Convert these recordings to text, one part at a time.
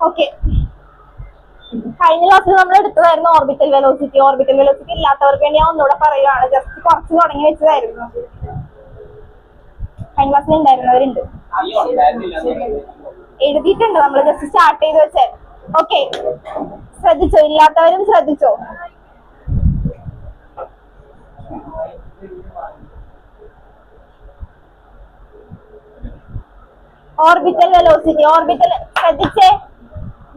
Okay, കഴിഞ്ഞ ക്ലാസ്സിൽ നമ്മൾ എടുത്തതായിരുന്നു ഓർബിറ്റൽ വെലോസിറ്റി. ഓർബിറ്റൽ വെലോസിറ്റി ഇല്ലാത്തവർക്ക് വേണ്ടി ഞാൻ ഒന്നുകൂടെ പറയുകയാണ്. ജസ്റ്റ് കുറച്ച് തുടങ്ങി വെച്ചതായിരുന്നു. കഴിഞ്ഞ ക്ലാസ്സിൽ ഉണ്ടായിരുന്നവരുണ്ട്, എഴുതിയിട്ടുണ്ട്, നമ്മൾ ജസ്റ്റ് സ്റ്റാർട്ട് ചെയ്ത് വെച്ചാൽ. ഓക്കെ, ശ്രദ്ധിച്ചോ? ഇല്ലാത്തവരും ശ്രദ്ധിച്ചോ? ഓർബിറ്റൽ വെലോസിറ്റി, ഓർബിറ്റൽ ശ്രദ്ധിച്ചേ.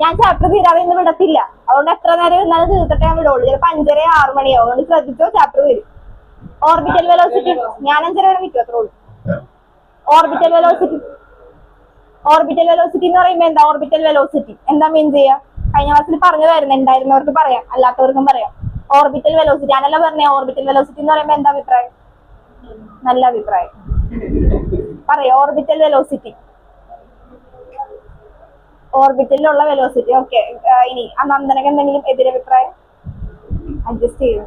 ഞാൻ ചാപ്റ്റർ തീരാതെ ഇന്ന് വിടത്തില്ല, അതുകൊണ്ട് എത്ര നേരം ഇരുന്നാലും തീർത്തിട്ടേ ഞാൻ വിടുള്ളൂ. ചിലപ്പോൾ 5:30 6 മണിയാവും. അതുകൊണ്ട് ശ്രദ്ധിച്ചോ, ചാപ്റ്റർ വരും. ഓർബിറ്റൽ വെലോസിറ്റി ഞാൻ 5:30 വരെ വിട്ടു, അത്രേ ഉള്ളൂ. ഓർബിറ്റൽ വെലോസിറ്റി, ഓർബിറ്റൽ വെലോസിറ്റി എന്ന് പറയുമ്പോൾ എന്താ? ഓർബിറ്റൽ വെലോസിറ്റി എന്താ മീൻ ചെയ്യാ? കഴിഞ്ഞ ക്ലാസ്സിൽ പറഞ്ഞതായിരുന്നു, ഉണ്ടായിരുന്നവർക്ക് പറയാം, അല്ലാത്തവർക്കും പറയാം. ഓർബിറ്റൽ വെലോസിറ്റി ഞാനല്ല പറഞ്ഞേ. ഓർബിറ്റൽ വെലോസിറ്റി എന്ന് പറയുമ്പോൾ എന്താ അഭിപ്രായം? നല്ല അഭിപ്രായം പറയാം. ഓർബിറ്റൽ വെലോസിറ്റി, ഓർബിറ്റലിലുള്ള വെലോസിറ്റി. ഓക്കെ, ഇനി ആ നന്ദനക്ക് എന്തെങ്കിലും എതിരഭിപ്രായം? അഡ്ജസ്റ്റ് ചെയ്യും.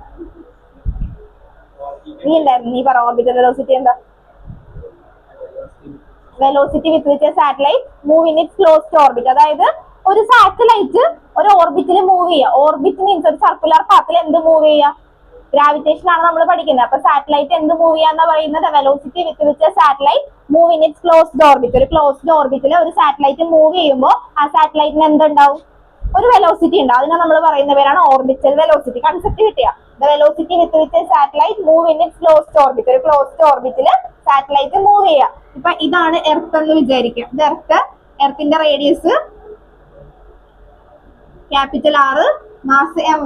നീ ഉണ്ടായിരുന്നു, നീ പറ. ഓർബിറ്റൽ വെലോസിറ്റി എന്താ? Velocity with which satellite move in its closed orbit. അതായത് ഒരു സാറ്റലൈറ്റ് ഒരു ഓർബിറ്റിൽ മൂവ് ചെയ്യുക. ഓർബിറ്റ് മീൻസ് ഒരു സർക്കുലർ പാത്തിൽ എന്ത് മൂവ് ചെയ്യുക? ഗ്രാവിറ്റേഷൻ ആണ് നമ്മൾ പഠിക്കുന്നത്. അപ്പൊ സാറ്റലൈറ്റ് എന്ത് മൂവ് ചെയ്യാന്ന് പറയുന്നത് velocity with which satellite move in its closed orbit. ഒരു ക്ലോസ്ഡ് ഓർബിറ്റിൽ ഒരു സാറ്റലൈറ്റ് മൂവ് ചെയ്യുമ്പോൾ ആ സാറ്റലൈറ്റിന് എന്തുണ്ടാവും? ഒരു വെലോസിറ്റി ഉണ്ടാവും. അതിനെ നമ്മൾ പറയുന്ന പേരാണ് ഓർബിറ്റൽ വെലോസിറ്റി. കൺസെപ്റ്റ് കിട്ടിയ the velocity with which satellite move in its closed orbit. ഒരു ക്ലോസ്ഡ് ഓർബിറ്റിൽ സാറ്റലൈറ്റ് മൂവ് ചെയ്യുക. ഇപ്പൊ ഇതാണ് എർത്ത് എന്ന് വിചാരിക്കാം. ഇത് എർത്ത്, എർത്തിന്റെ radius capital R, mass M.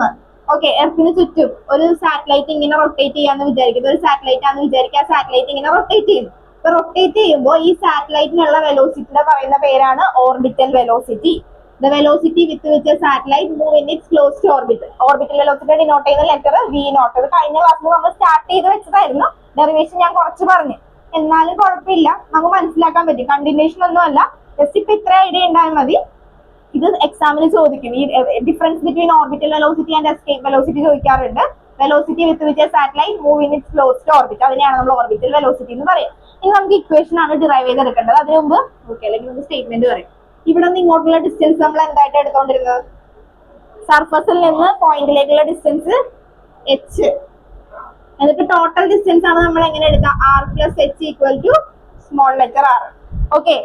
Okay, എർത്തിന് ചുറ്റും ഒരു സാറ്റലൈറ്റ് ഇങ്ങനെ റൊട്ടേറ്റ് ചെയ്യാന്ന് വിചാരിക്കും. ഒരു സാറ്റലൈറ്റ് ആണെന്ന് വിചാരിക്കുക. സാറ്റലൈറ്റ് ഇങ്ങനെ റൊട്ടേറ്റ് ചെയ്യുന്നു. ഇപ്പൊ റൊട്ടേറ്റ് ചെയ്യുമ്പോൾ ഈ സാറ്റലൈറ്റിനുള്ള വെലോസിറ്റിയുടെ പറയുന്ന പേരാണ് orbital velocity. The velocity with which satellite move in its closed orbit. Orbital velocity denote ചെയ്യുന്ന ലെറ്റർ V0. ഇത് കഴിഞ്ഞ ക്ലാസ്സിൽ നമ്മൾ സ്റ്റാർട്ട് ചെയ്ത് വെച്ചതായിരുന്നു. ഡെറിവേഷൻ ഞാൻ കുറച്ച് പറഞ്ഞു, എന്നാലും കുഴപ്പമില്ല, നമുക്ക് മനസ്സിലാക്കാൻ പറ്റും. കണ്ടിന്യൂഷൻ ഒന്നും അല്ല, ജസ്റ്റ് ഇപ്പൊ ഇത്ര ഐഡിയ ഉണ്ടായാൽ മതി. ഇത് എക്സാമിന് ചോദിക്കും. ഈ difference between orbital velocity and escape velocity ചോദിക്കാറുണ്ട്. Velocity with which satellite move in its closed orbit, അതിനെയാണ് നമ്മൾ ഓർബിറ്റൽ വെലോസിറ്റി എന്ന് പറയാം. ഇനി നമുക്ക് ഇക്വേഷൻ ആണ് ഡിറൈവ് ചെയ്തെടുക്കേണ്ടത്. അതിന് മുമ്പ് ഓക്കെ, അല്ലെങ്കിൽ നമുക്ക് സ്റ്റേറ്റ്മെന്റ് പറയും. ഇവിടെ നിന്ന് ഇങ്ങോട്ടുള്ള ഡിസ്റ്റൻസ് നമ്മൾ എന്തായിട്ട് എടുത്തോണ്ടിരുന്നത്? സർഫസിൽ നിന്ന് പോയിന്റിലേക്കുള്ള ഡിസ്റ്റൻസ് h. എന്നിട്ട് ടോട്ടൽ ഡിസ്റ്റൻസ് ആണ് നമ്മൾ എങ്ങനെ എടുക്കുക? R + h = small letter r. Okay,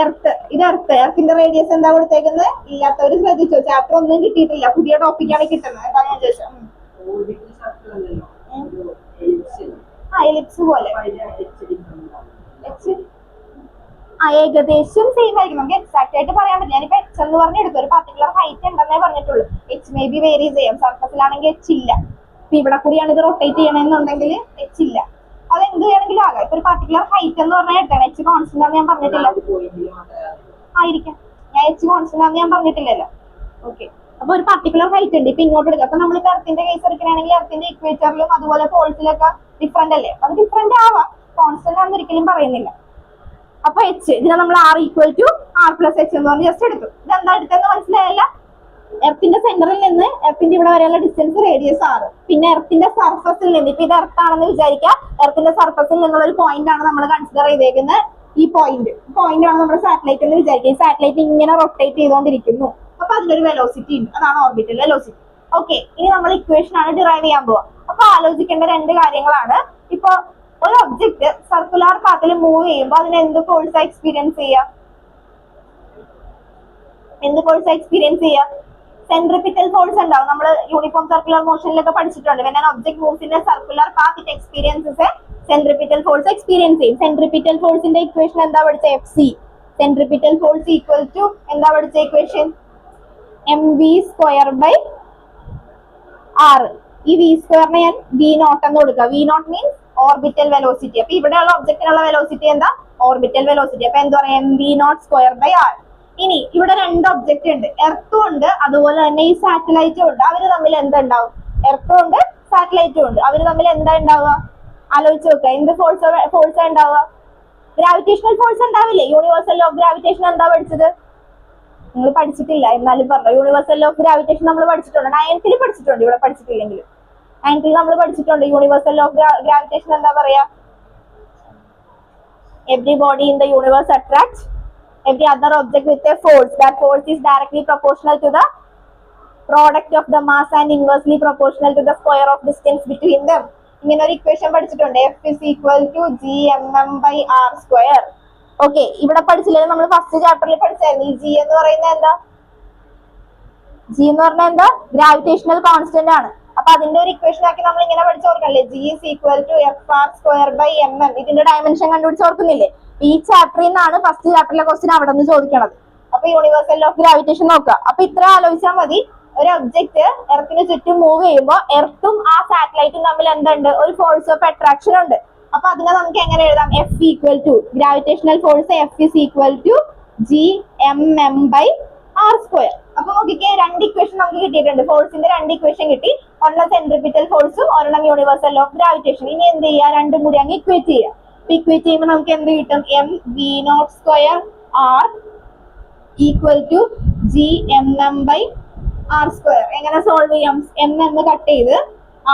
earth, ഇത് എർത്ത്. എർത്തിന്റെ റേഡിയസ് എന്താ കൊടുത്തേക്കുന്നത്? ഇല്ലാത്തവര് ശ്രദ്ധിച്ചോ, ചാപ്റ്റർ ഒന്നും കിട്ടിയിട്ടില്ല, പുതിയ ടോപ്പിക്കാണ് കിട്ടുന്നത്. എന്താ ഞാൻ ചോദിച്ചത്? എലിപ്സ് പോലെ ഏകദേശം സെയിം ആയിരിക്കും. നമുക്ക് എക്സാക്ട് ആയിട്ട് പറയാൻ പറ്റില്ല. ഞാനിപ്പോ h എന്ന് പറഞ്ഞെടുത്തു. ഒരു പർട്ടിക്കുലർ ഹൈറ്റ് ഉണ്ടെന്നേ പറഞ്ഞിട്ടുള്ളൂ. h മേ ബി വേരി ചെയ്യാം. സർഫസിലാണെങ്കിൽ h ഇല്ല. ഇപ്പൊ ഇവിടെ കൂടിയാണ് ഇത് റൊട്ടേറ്റ് ചെയ്യണമെന്നുണ്ടെങ്കിൽ h ഇല്ല. അത് എന്ത് വേണമെങ്കിലും ആകാം. ഇപ്പൊ ഒരു പർട്ടിക്കുലർ ഹൈറ്റ് എന്ന് പറഞ്ഞാൽ എടുക്കണം. h കോൺസ്റ്റന്റ് ആണെന്ന് ഞാൻ പറഞ്ഞിട്ടില്ല. ആയിരിക്കാം, ഞാൻ h കോൺസ്റ്റന്റ് ആണെന്ന് ഞാൻ പറഞ്ഞിട്ടില്ലല്ലോ. ഓക്കെ, അപ്പൊ ഒരു പർട്ടിക്കുലർ ഹൈറ്റ് ഉണ്ട്. ഇപ്പൊ ഇങ്ങോട്ട് എടുക്കുക. അപ്പൊ നമ്മൾ എർത്തിന്റെ കേസ് എടുക്കുകയാണെങ്കിൽ എർത്തിന്റെ ഇക്വേറ്ററിലും അതുപോലെ പോൾസിലൊക്കെ ഡിഫറെന്റ് അല്ലേ? അത് ഡിഫറെന്റ് ആവാം, കോൺസ്റ്റന്റ് ആണെന്ന് ഒരിക്കലും പറയുന്നില്ല. അപ്പൊ h ഇതിനെ നമ്മൾ R = R + h എന്ന് പറഞ്ഞ് ജസ്റ്റ് എടുത്തു. ഇതെന്താ എടുത്തെന്ന് മനസ്സിലായല്ല? എർത്തിന്റെ സെന്ററിൽ നിന്ന് എർത്തിന്റെ ഇവിടെ വരെയുള്ള ഡിസ്റ്റൻസ് റേഡിയസ് R. പിന്നെ എർത്തിന്റെ സർഫസിൽ നിന്ന്, ഇപ്പൊ ഇത് എർത്ത് ആണെന്ന് വിചാരിക്കുക. എർത്തിന്റെ സർഫസിൽ നിന്നുള്ള ഒരു പോയിന്റ് ആണ് നമ്മൾ കൺസിഡർ ചെയ്തേക്കുന്നത്. ഈ പോയിന്റ് ആണ് നമ്മുടെ സാറ്റലൈറ്റ് എന്ന് വിചാരിക്കുക. ഈ സാറ്റലൈറ്റ് ഇങ്ങനെ റൊട്ടേറ്റ് ചെയ്തുകൊണ്ടിരിക്കുന്നു. അപ്പൊ അതിനൊരു വെലോസിറ്റി ഉണ്ട്, അതാണ് ഓർബിറ്റൽ വെലോസിറ്റി. ഓക്കെ, ഇനി നമ്മൾ ഇക്വേഷൻ ആണ് ഡിറൈവ് ചെയ്യാൻ പോവാ. അപ്പൊ ആലോചിക്കേണ്ട രണ്ട് കാര്യങ്ങളാണ്. ഇപ്പൊ ഒരു ഒബ്ജക്ട് സർക്കുലർ പാത്തിൽ മൂവ് ചെയ്യുമ്പോൾ അതിന് എന്ത് ഫോഴ്സ് എക്സ്പീരിയൻസ് ചെയ്യുക? എന്ത് ഫോഴ്സ് എക്സ്പീരിയൻസ് ചെയ്യുക? സെൻട്രിപിറ്റൽ ഫോഴ്സ് ഉണ്ടാവും. നമ്മൾ യൂണിഫോം സർക്കുലർ മോഷനിലൊക്കെ പഠിച്ചിട്ടുണ്ട്. when an object moves in a circular path it experiences a centripetal force experience ചെയ്യും. സെൻട്രിപിറ്റൽ ഫോഴ്സിന്റെ ഇക്വേഷൻ എന്താ പഠിച്ച? Fc. Centripetal force equal to എന്താ പഠിച്ച ഇക്വേഷൻ? mv² r. ഈ v² ഞാൻ v0 എന്ന് കൊടുക്കുക. v0 means orbital velocity. അപ്പൊ ഇവിടെയുള്ള ഒബ്ജക്റ്റിനുള്ള വെലോസിറ്റി എന്താ? Orbital velocity. അപ്പൊ എന്താ പറയാ? mv0² r. ഇനി ഇവിടെ രണ്ട് ഒബ്ജക്റ്റ് ഉണ്ട്, എർത്തും ഉണ്ട് അതുപോലെ തന്നെ ഈ സാറ്റലൈറ്റും ഉണ്ട്. അവര് തമ്മിൽ എന്താ ഉണ്ടാവും? എർത്തും ഉണ്ട് സാറ്റലൈറ്റും ഉണ്ട്. അവര് തമ്മിൽ എന്താ ഉണ്ടാവുക? ആലോചിച്ച് നോക്കുക. എന്ത് ഫോഴ്സ് ഉണ്ടാവുക? ഗ്രാവിറ്റേഷണൽ ഫോഴ്സ് ഉണ്ടാവില്ലേ? യൂണിവേഴ്സൽ ലോ ഓഫ് ഗ്രാവിറ്റേഷൻ എന്താ പഠിച്ചത്? നിങ്ങൾ പഠിച്ചിട്ടില്ല എന്നാലും പറഞ്ഞു. യൂണിവേഴ്സൽ ലോ ഓഫ് ഗ്രാവിറ്റേഷൻ നമ്മൾ പഠിച്ചിട്ടുണ്ട്, 9th പഠിച്ചിട്ടുണ്ട്, ഇവിടെ പഠിച്ചിട്ടില്ലെങ്കിലും. 9th നമ്മൾ പഠിച്ചിട്ടുണ്ട് യൂണിവേഴ്സൽ ലോ ഓഫ് ഗ്രാവിറ്റേഷൻ എന്താ പറയാ? every body in the universe attracts every other object with a force. That force is directly proportional to the product of the mass and inversely proportional to the square of distance between them. ഇങ്ങനെ ഒരു equation പഠിച്ചിട്ടുണ്ട്, F is equal to Gmm/r². Okay, ഇവിടെ പഠിച്ചില്ലേ? നമ്മൾ first ചാപ്റ്ററിൽ പഠിച്ചായിരുന്നു. ഈ G എന്ന് പറയുന്നത് എന്താ? G എന്ന് പറഞ്ഞാൽ എന്താ? ഗ്രാവിറ്റേഷണൽ കോൺസ്റ്റന്റ് ആണ്. അപ്പൊ അതിന്റെ ഒരു ഇക്വേഷൻ ആക്കി നമ്മൾ ഇങ്ങനെ പഠിച്ചോർക്കല്ലേ, G is equal to Fr²/mm. ഇതിന്റെ ഡയമെൻഷൻ കണ്ടുപിടിച്ചോർക്കുന്നില്ലേ? ഈ ചാപ്റ്ററിൽ നിന്നാണ് ഫസ്റ്റ് ചാപ്റ്ററിലെ ക്വസ്റ്റ്യൻ അവിടെ നിന്ന് ചോദിക്കണത്. അപ്പൊ യൂണിവേഴ്സൽ ലോ ഓഫ് ഗ്രാവിറ്റേഷൻ നോക്കുക. അപ്പൊ ഇത്ര ആലോചിച്ചാൽ മതി, ഒരു ഒബ്ജക്ട് എർത്തിന് ചുറ്റും മൂവ് ചെയ്യുമ്പോൾ എർത്തും ആ സാറ്റലൈറ്റും തമ്മിൽ എന്തുണ്ട്? ഒരു ഫോഴ്സ് ഓഫ് അട്രാക്ഷൻ ഉണ്ട്. അപ്പൊ അതിനെ നമുക്ക് എങ്ങനെ എഴുതാം? F equal to gravitational force F is equal to Gmm/r². അപ്പൊ നോക്കിക്കേ, രണ്ട് ഇക്വേഷൻ നമുക്ക് കിട്ടിയിട്ടുണ്ട്. ഫോഴ്സിന്റെ രണ്ട് ഇക്വേഷൻ കിട്ടി, ഒരെണ്ണം സെൻട്രിപിറ്റൽ ഫോഴ്സും ഒരെണ്ണം യൂണിവേഴ്സൽ ലോ ഓഫ് ഗ്രാവിറ്റേഷൻ. ഇനി എന്ത് ചെയ്യുക? രണ്ടും കൂടി അങ്ങ് ഇക്വേറ്റ് ചെയ്യുക. ഇക്വേറ്റ് ചെയ്യുമ്പോൾ നമുക്ക് എന്ത് കിട്ടും? mv0²r equal to Gmm/r². എങ്ങനെ സോൾവ് ചെയ്യാം? mm കട്ട് ചെയ്ത്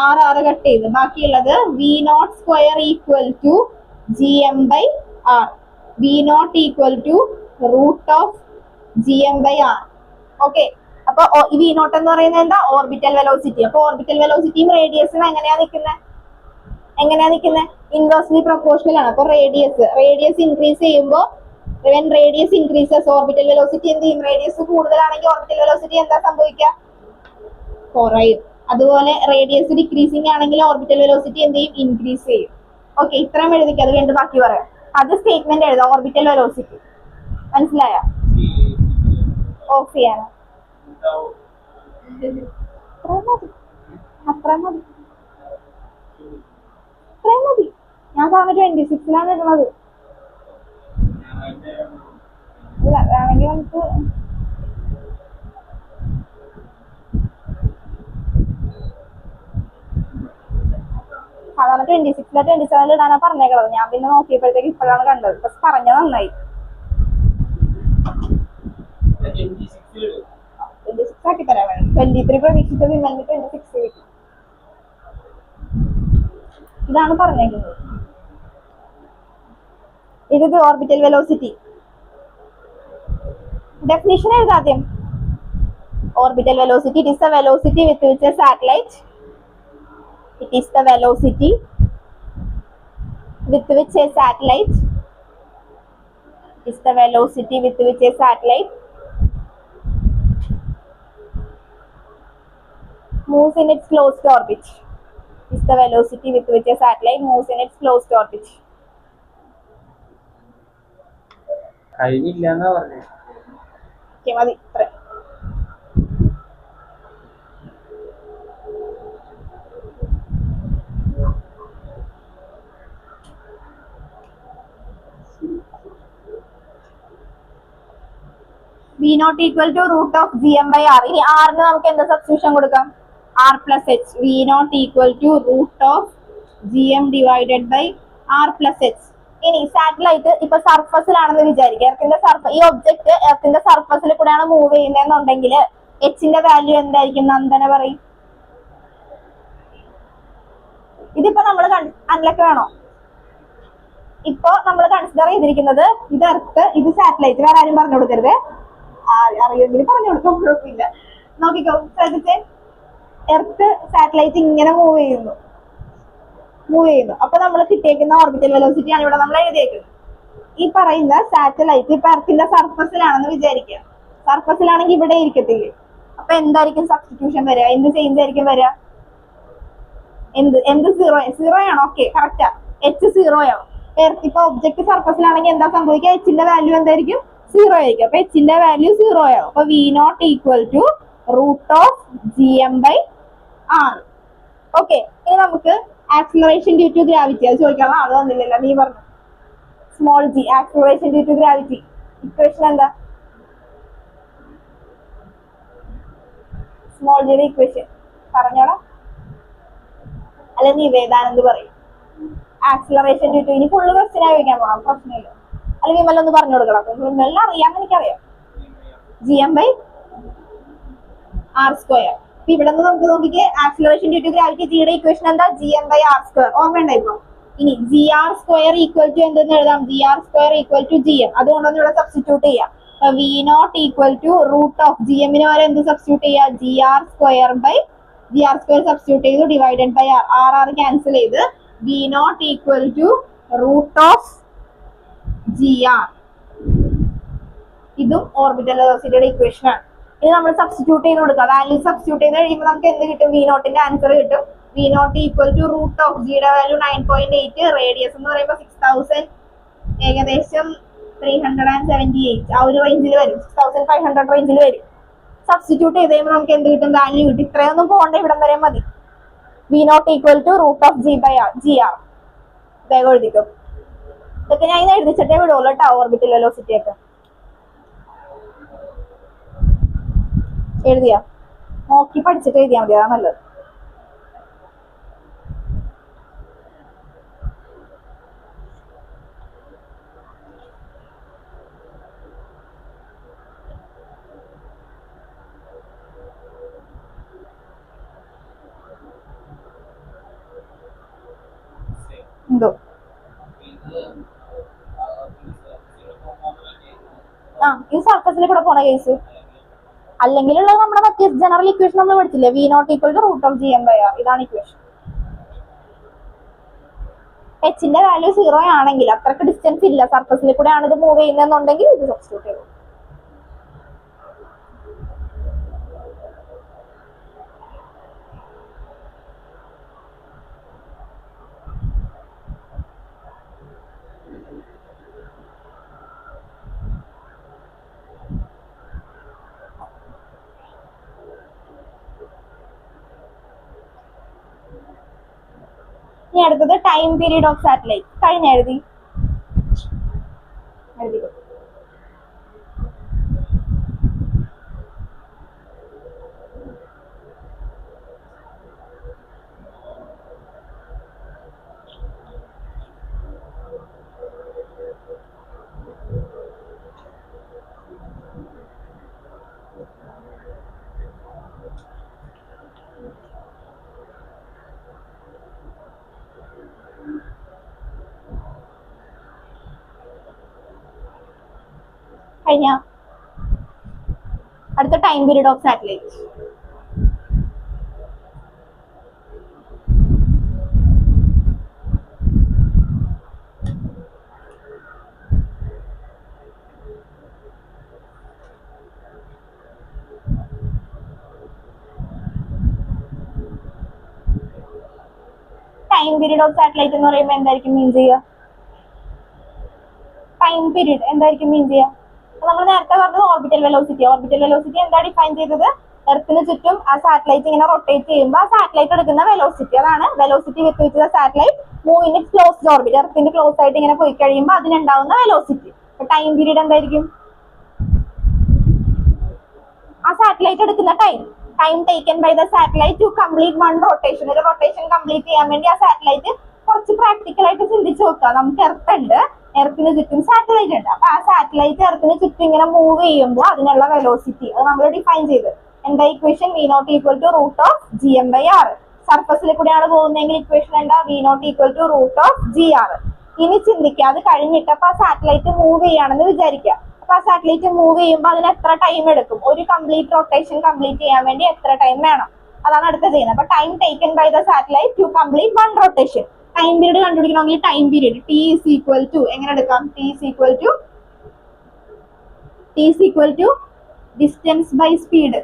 r കട്ട് ചെയ്ത് ബാക്കിയുള്ളത് v0² equal to Gm/r. v0 equal to root of Gm/r. Okay, അപ്പൊ ഈ v0 എന്ന് പറയുന്നത് എന്താ? Orbital velocity. അപ്പൊ ഓർബിറ്റൽ വെലോസിറ്റിയും റേഡിയസും എങ്ങനെയാ നിൽക്കുന്നത്? ഇൻവേഴ്സ്ലി പ്രൊപ്പോർഷണൽ ആണ്. അപ്പൊ റേഡിയസ് ഇൻക്രീസ് ചെയ്യുമ്പോൾ when radius increases orbital velocity എന്ത് ചെയ്യും? റേഡിയസ് കൂടുതലാണെങ്കിൽ ഓർബിറ്റൽ വെലോസിറ്റി എന്താ സംഭവിക്കുക? കുറയും. അതുപോലെ റേഡിയസ് ഡിക്രീസിംഗ് ആണെങ്കിൽ ഓർബിറ്റൽ വെലോസിറ്റി എന്ത് ചെയ്യും? ഇൻക്രീസ് ചെയ്യും. ഓക്കെ, ഇത്രയും എഴുതിക്കുക. അത് കഴിഞ്ഞിട്ട് ബാക്കി പറയാം. അത് സ്റ്റേറ്റ്മെന്റ് എഴുതാം. ഓർബിറ്റൽ വെലോസിറ്റി മനസ്സിലായ? ഓഫ് ചെയ്യാനോ? അത്ര മതി. ഞാൻ സാറിന് 26 ഇടുന്നത്. ഇല്ല, വേണമെങ്കിൽ നമുക്ക് സാധാരണ 26 27 ഇടാനാ പറഞ്ഞേക്കുന്നത്. ഞാൻ പിന്നെ നോക്കിയപ്പോഴത്തേക്ക് ഇപ്പോഴാണ് കണ്ടത്. പക്ഷെ പറഞ്ഞ നന്നായി. 26 ആക്കി തരാൻ വേണം. 23 പ്രതീക്ഷിച്ചത് ഇന്നലെ 26 കിട്ടി. ഇതാണ് പറഞ്ഞേക്കുന്നത്. ഇത് ഓർബിറ്റൽ വെലോസിറ്റി. ഡെഫിനിഷൻ എഴുതാദ്യം. Orbital velocity, it is the velocity with which a satellite moves in its closed orbit. Is the velocity with which a satellite moves in its closed orbit. കഴിഞ്ഞില്ലെന്നാ പറഞ്ഞേ. മതി. v0 equal to root of Gm/r. ഇനി r ന് നമുക്ക് എന്താ substitution കൊടുക്കാം? r plus h. v0 equal to root of Gm divided by r plus h. ഇനി satellite ഇപ്പൊ സർഫസിലാണെന്ന് വിചാരിക്കുക. ഈ ഒബ്ജക്ട് എർത്തിന്റെ സർഫസിൽ കൂടെയാണ് മൂവ് ചെയ്യുന്നതെന്നുണ്ടെങ്കിൽ എച്ചിന്റെ വാല്യൂ എന്തായിരിക്കും? നന്ദന പറയും. ഇതിപ്പോ നമ്മൾ അനലൊക്കെ വേണോ? ഇപ്പൊ നമ്മൾ കൺസിഡർ ചെയ്തിരിക്കുന്നത് ഇത് എർത്ത്, ഇത് സാറ്റലൈറ്റ്. വേറെ ആരും പറഞ്ഞു കൊടുക്കരുത്. അറിയുമെങ്കിൽ പറഞ്ഞു കൊടുക്കാൻ കുഴപ്പമില്ല. നോക്കിക്കോ, ശ്രദ്ധിച്ചേ. എർത്ത് സാറ്റലൈറ്റ് ഇങ്ങനെ മൂവ് ചെയ്യുന്നു. അപ്പൊ നമ്മൾ കിട്ടിയേക്കുന്ന ഓർബിറ്റൽ വെലോസിറ്റി ആണ് ഇവിടെ നമ്മൾ എഴുതിയേക്കുന്നത്. ഈ പറയുന്ന സാറ്റലൈറ്റ് ഇപ്പൊ എർത്തിന്റെ സർഫസിലാണെന്ന് വിചാരിക്കുക. സർഫസിലാണെങ്കിൽ ഇവിടെ ഇരിക്കത്തില്ലേ? അപ്പൊ എന്തായിരിക്കും സബ്സ്റ്റിറ്റ്യൂഷൻ വരിക? എന്ത് ചേഞ്ച് ആയിരിക്കും വരിക? എന്ത് സീറോ ആണോ? Okay, correct. h 0 ആവും. ഇപ്പൊ ഒബ്ജക്ട് സർഫസിലാണെങ്കിൽ എന്താ സംഭവിക്കുക? എച്ചിന്റെ വാല്യൂ എന്തായിരിക്കും? 0 ആയിരിക്കും. അപ്പൊ എച്ചിന്റെ വാല്യൂ 0 ആവും. അപ്പൊ v0 equal to root of Gm/r. Okay, ഇനി നമുക്ക് ആക്സിലറേഷൻ ഡ്യൂ ടു ഗ്രാവിറ്റി അത് ചോദിക്കാം. അത് വന്നില്ലല്ലോ, നീ പറഞ്ഞു. Small g acceleration due to gravity. Equation എന്താ? സ്മോൾ ജിയുടെ ഇക്വേഷൻ പറഞ്ഞോളാ. അല്ലെ നിവേദാനന്ദ് പറയും. Acceleration due to. ഇനി ഫുള്ള് ക്വസ്റ്റ്യൻ ആയിരിക്കാൻ പോകണം, പ്രശ്നമില്ല. അല്ലെ വിമലൊന്ന് പറഞ്ഞു കൊടുക്കണം. വിമലിനെ അറിയാമെന്ന് എനിക്കറിയാം. Gm/r². ഇവിടെ നിന്ന് നമുക്ക് നോക്കിക്കേ ആക്സിലറേഷൻ ഡ്യൂ ടു ഗ്രാവിറ്റി ജിയുടെ ഇക്വേഷൻ എന്താ gm/r². ഓർമ്മയുണ്ടോ ഇപ്പൊ? ഇനി gr² ഈക്വൽ ടു എന്തെന്ന് എഴുതാം? gr² equal to gm. അതുകൊണ്ടൊന്ന് ഇവിടെ സബ്സ്റ്റിറ്റ്യൂട്ട് ചെയ്യാം. അപ്പൊ v0 equal to root of gmന് വരെ എന്ത് സബ്സ്റ്റിറ്റ്യൂട്ട് ചെയ്യാം? gr² സബ്സ്റ്റിറ്റ്യൂട്ട് ചെയ്തു ഡിവൈഡഡ് ബൈ r ക്യാൻസൽ ചെയ്ത് v0 equal to root of gr. ഇതും ഓർബിറ്റൽ വെലോസിറ്റിയുടെ ഇക്വേഷൻ ആണ്. ഇത് നമ്മൾ സബ്സ്റ്റിറ്റ്യൂട്ട് ചെയ്ത് കൊടുക്കുക. വാല്യൂ സബ്സ്റ്റിറ്റ്യൂട്ട് ചെയ്ത് കഴിയുമ്പോൾ നമുക്ക് എന്ത് കിട്ടും? v0ന്റെ ആൻസർ കിട്ടും. v0 equal to root of ജിയുടെ വാല്യൂ 9.8, റേഡിയസ് എന്ന് പറയുമ്പോൾ 6000, ഏകദേശം 378 ആ ഒരു റേഞ്ചിൽ വരും. 6500 റേഞ്ചിൽ വരും. സബ്സ്റ്റിറ്റ്യൂട്ട് ചെയ്ത് കഴിയുമ്പോൾ നമുക്ക് എന്ത് കിട്ടും? വാല്യൂ കിട്ടും. ഇത്രയൊന്നും പോകണ്ട, ഇവിടം വരെ മതി. v0 equal to root of gr. വേഗം എഴുതിക്കും. ഇതൊക്കെ ഞാൻ ഇന്ന് എഴുതിച്ചിട്ടേ വിടുള്ളൂ കേട്ടോ. ഓർബിറ്റൽ വെലോസിറ്റി ഒക്കെ എഴുതിയാ നോക്കി പഠിച്ചിട്ട് എഴുതിയാൽ മതി, അതാ നല്ലത്. എന്തോ ഈ സർഫസിൽ കൂടെ പോണ കേസ് അല്ലെങ്കിലുള്ളത് നമ്മുടെ മറ്റേ ജനറൽ ഇക്വേഷൻ നമ്മൾ പഠിച്ചില്ലേ? v0 equal to root of gm/r. ഇതാണ് ഇക്വേഷൻ. എച്ചിന്റെ വാല്യൂ 0 ആണെങ്കിൽ, അത്രക്ക് ഡിസ്റ്റൻസ് ഇല്ല, സർഫസിൽ കൂടെ ആണ് ഇത് മൂവ് ചെയ്യുന്നതെന്നുണ്ടെങ്കിൽ ഇത് സബ്സ്റ്റിറ്റ്യൂട്ട് ചെയ്യും. ഇനി അടുത്തത് ടൈം പീരീഡ് ഓഫ് സാറ്റലൈറ്റ്. കഴിഞ്ഞ എഴുതി കഴിഞ്ഞ. അടുത്ത time period of satellite. Time period of satellite എന്ന് പറയുമ്പോൾ എന്തായിരിക്കും മീൻ ചെയ്യുക? ടൈം പീരീഡ് എന്തായിരിക്കും മീൻ ചെയ്യുക? നമ്മൾ നേരത്തെ പറഞ്ഞത് ഓർബിറ്റൽ വെലോസിറ്റി. ഓർബിറ്റൽ വെലോസിറ്റി എന്താ ഡിഫൈൻ ചെയ്തത്? എർത്തിന് ചുറ്റും ആ സാറ്റലൈറ്റ് ഇങ്ങനെ റൊട്ടേറ്റ് ചെയ്യുമ്പോൾ ആ സാറ്റലൈറ്റ് എടുക്കുന്ന വെലോസിറ്റി, അതാണ് velocity with which the satellite move in its closed orbit. എർത്തിന്റെ ക്ലോസ് ആയിട്ട് ഇങ്ങനെ പോയി കഴിയുമ്പോൾ അതിനുണ്ടാവുന്ന വെലോസിറ്റി. ടൈം പീരീഡ് എന്തായിരിക്കും? ആ സാറ്റലൈറ്റ് എടുക്കുന്ന time taken by the satellite to complete one rotation. ഒരു റൊട്ടേഷൻ കംപ്ലീറ്റ് ചെയ്യാൻ വേണ്ടി ആ സാറ്റലൈറ്റ് കുറച്ച് പ്രാക്ടിക്കൽ ആയിട്ട് ചിന്തിച്ച് നോക്കുക. നമുക്ക് എർത്ത് ഉണ്ട്, എർത്തിന് ചുറ്റും സാറ്റലൈറ്റ് ഉണ്ട്. അപ്പൊ ആ സാറ്റലൈറ്റ് എർത്തിന് ചുറ്റും ഇങ്ങനെ മൂവ് ചെയ്യുമ്പോൾ അതിനുള്ള വെലോസിറ്റി അത് നമ്മൾ ഡിഫൈൻ ചെയ്ത് എന്താ equation? v0 equal to root of gm/r. സർഫസിൽ കൂടെയാണ് പോകുന്നതെങ്കിൽ ഇക്വേഷൻ എന്താ? v0 equal to root of gr. ഇനി ചിന്തിക്കുക, അത് കഴിഞ്ഞിട്ട് അപ്പൊ ആ സാറ്റലൈറ്റ് മൂവ് ചെയ്യാണെന്ന് വിചാരിക്കുക. അപ്പൊ ആ സാറ്റലൈറ്റ് മൂവ് ചെയ്യുമ്പോൾ അതിന് എത്ര ടൈം എടുക്കും? ഒരു കംപ്ലീറ്റ് റൊട്ടേഷൻ കംപ്ലീറ്റ് ചെയ്യാൻ വേണ്ടി എത്ര ടൈം വേണം? അതാണ് അടുത്ത ചെയ്യുന്നത്. അപ്പൊ time taken by the satellite to complete one rotation. Time period കണ്ടുപിടിക്കണമെങ്കിൽ time period t is equal to എങ്ങനെ എടുക്കാം? t is equal to distance by speed.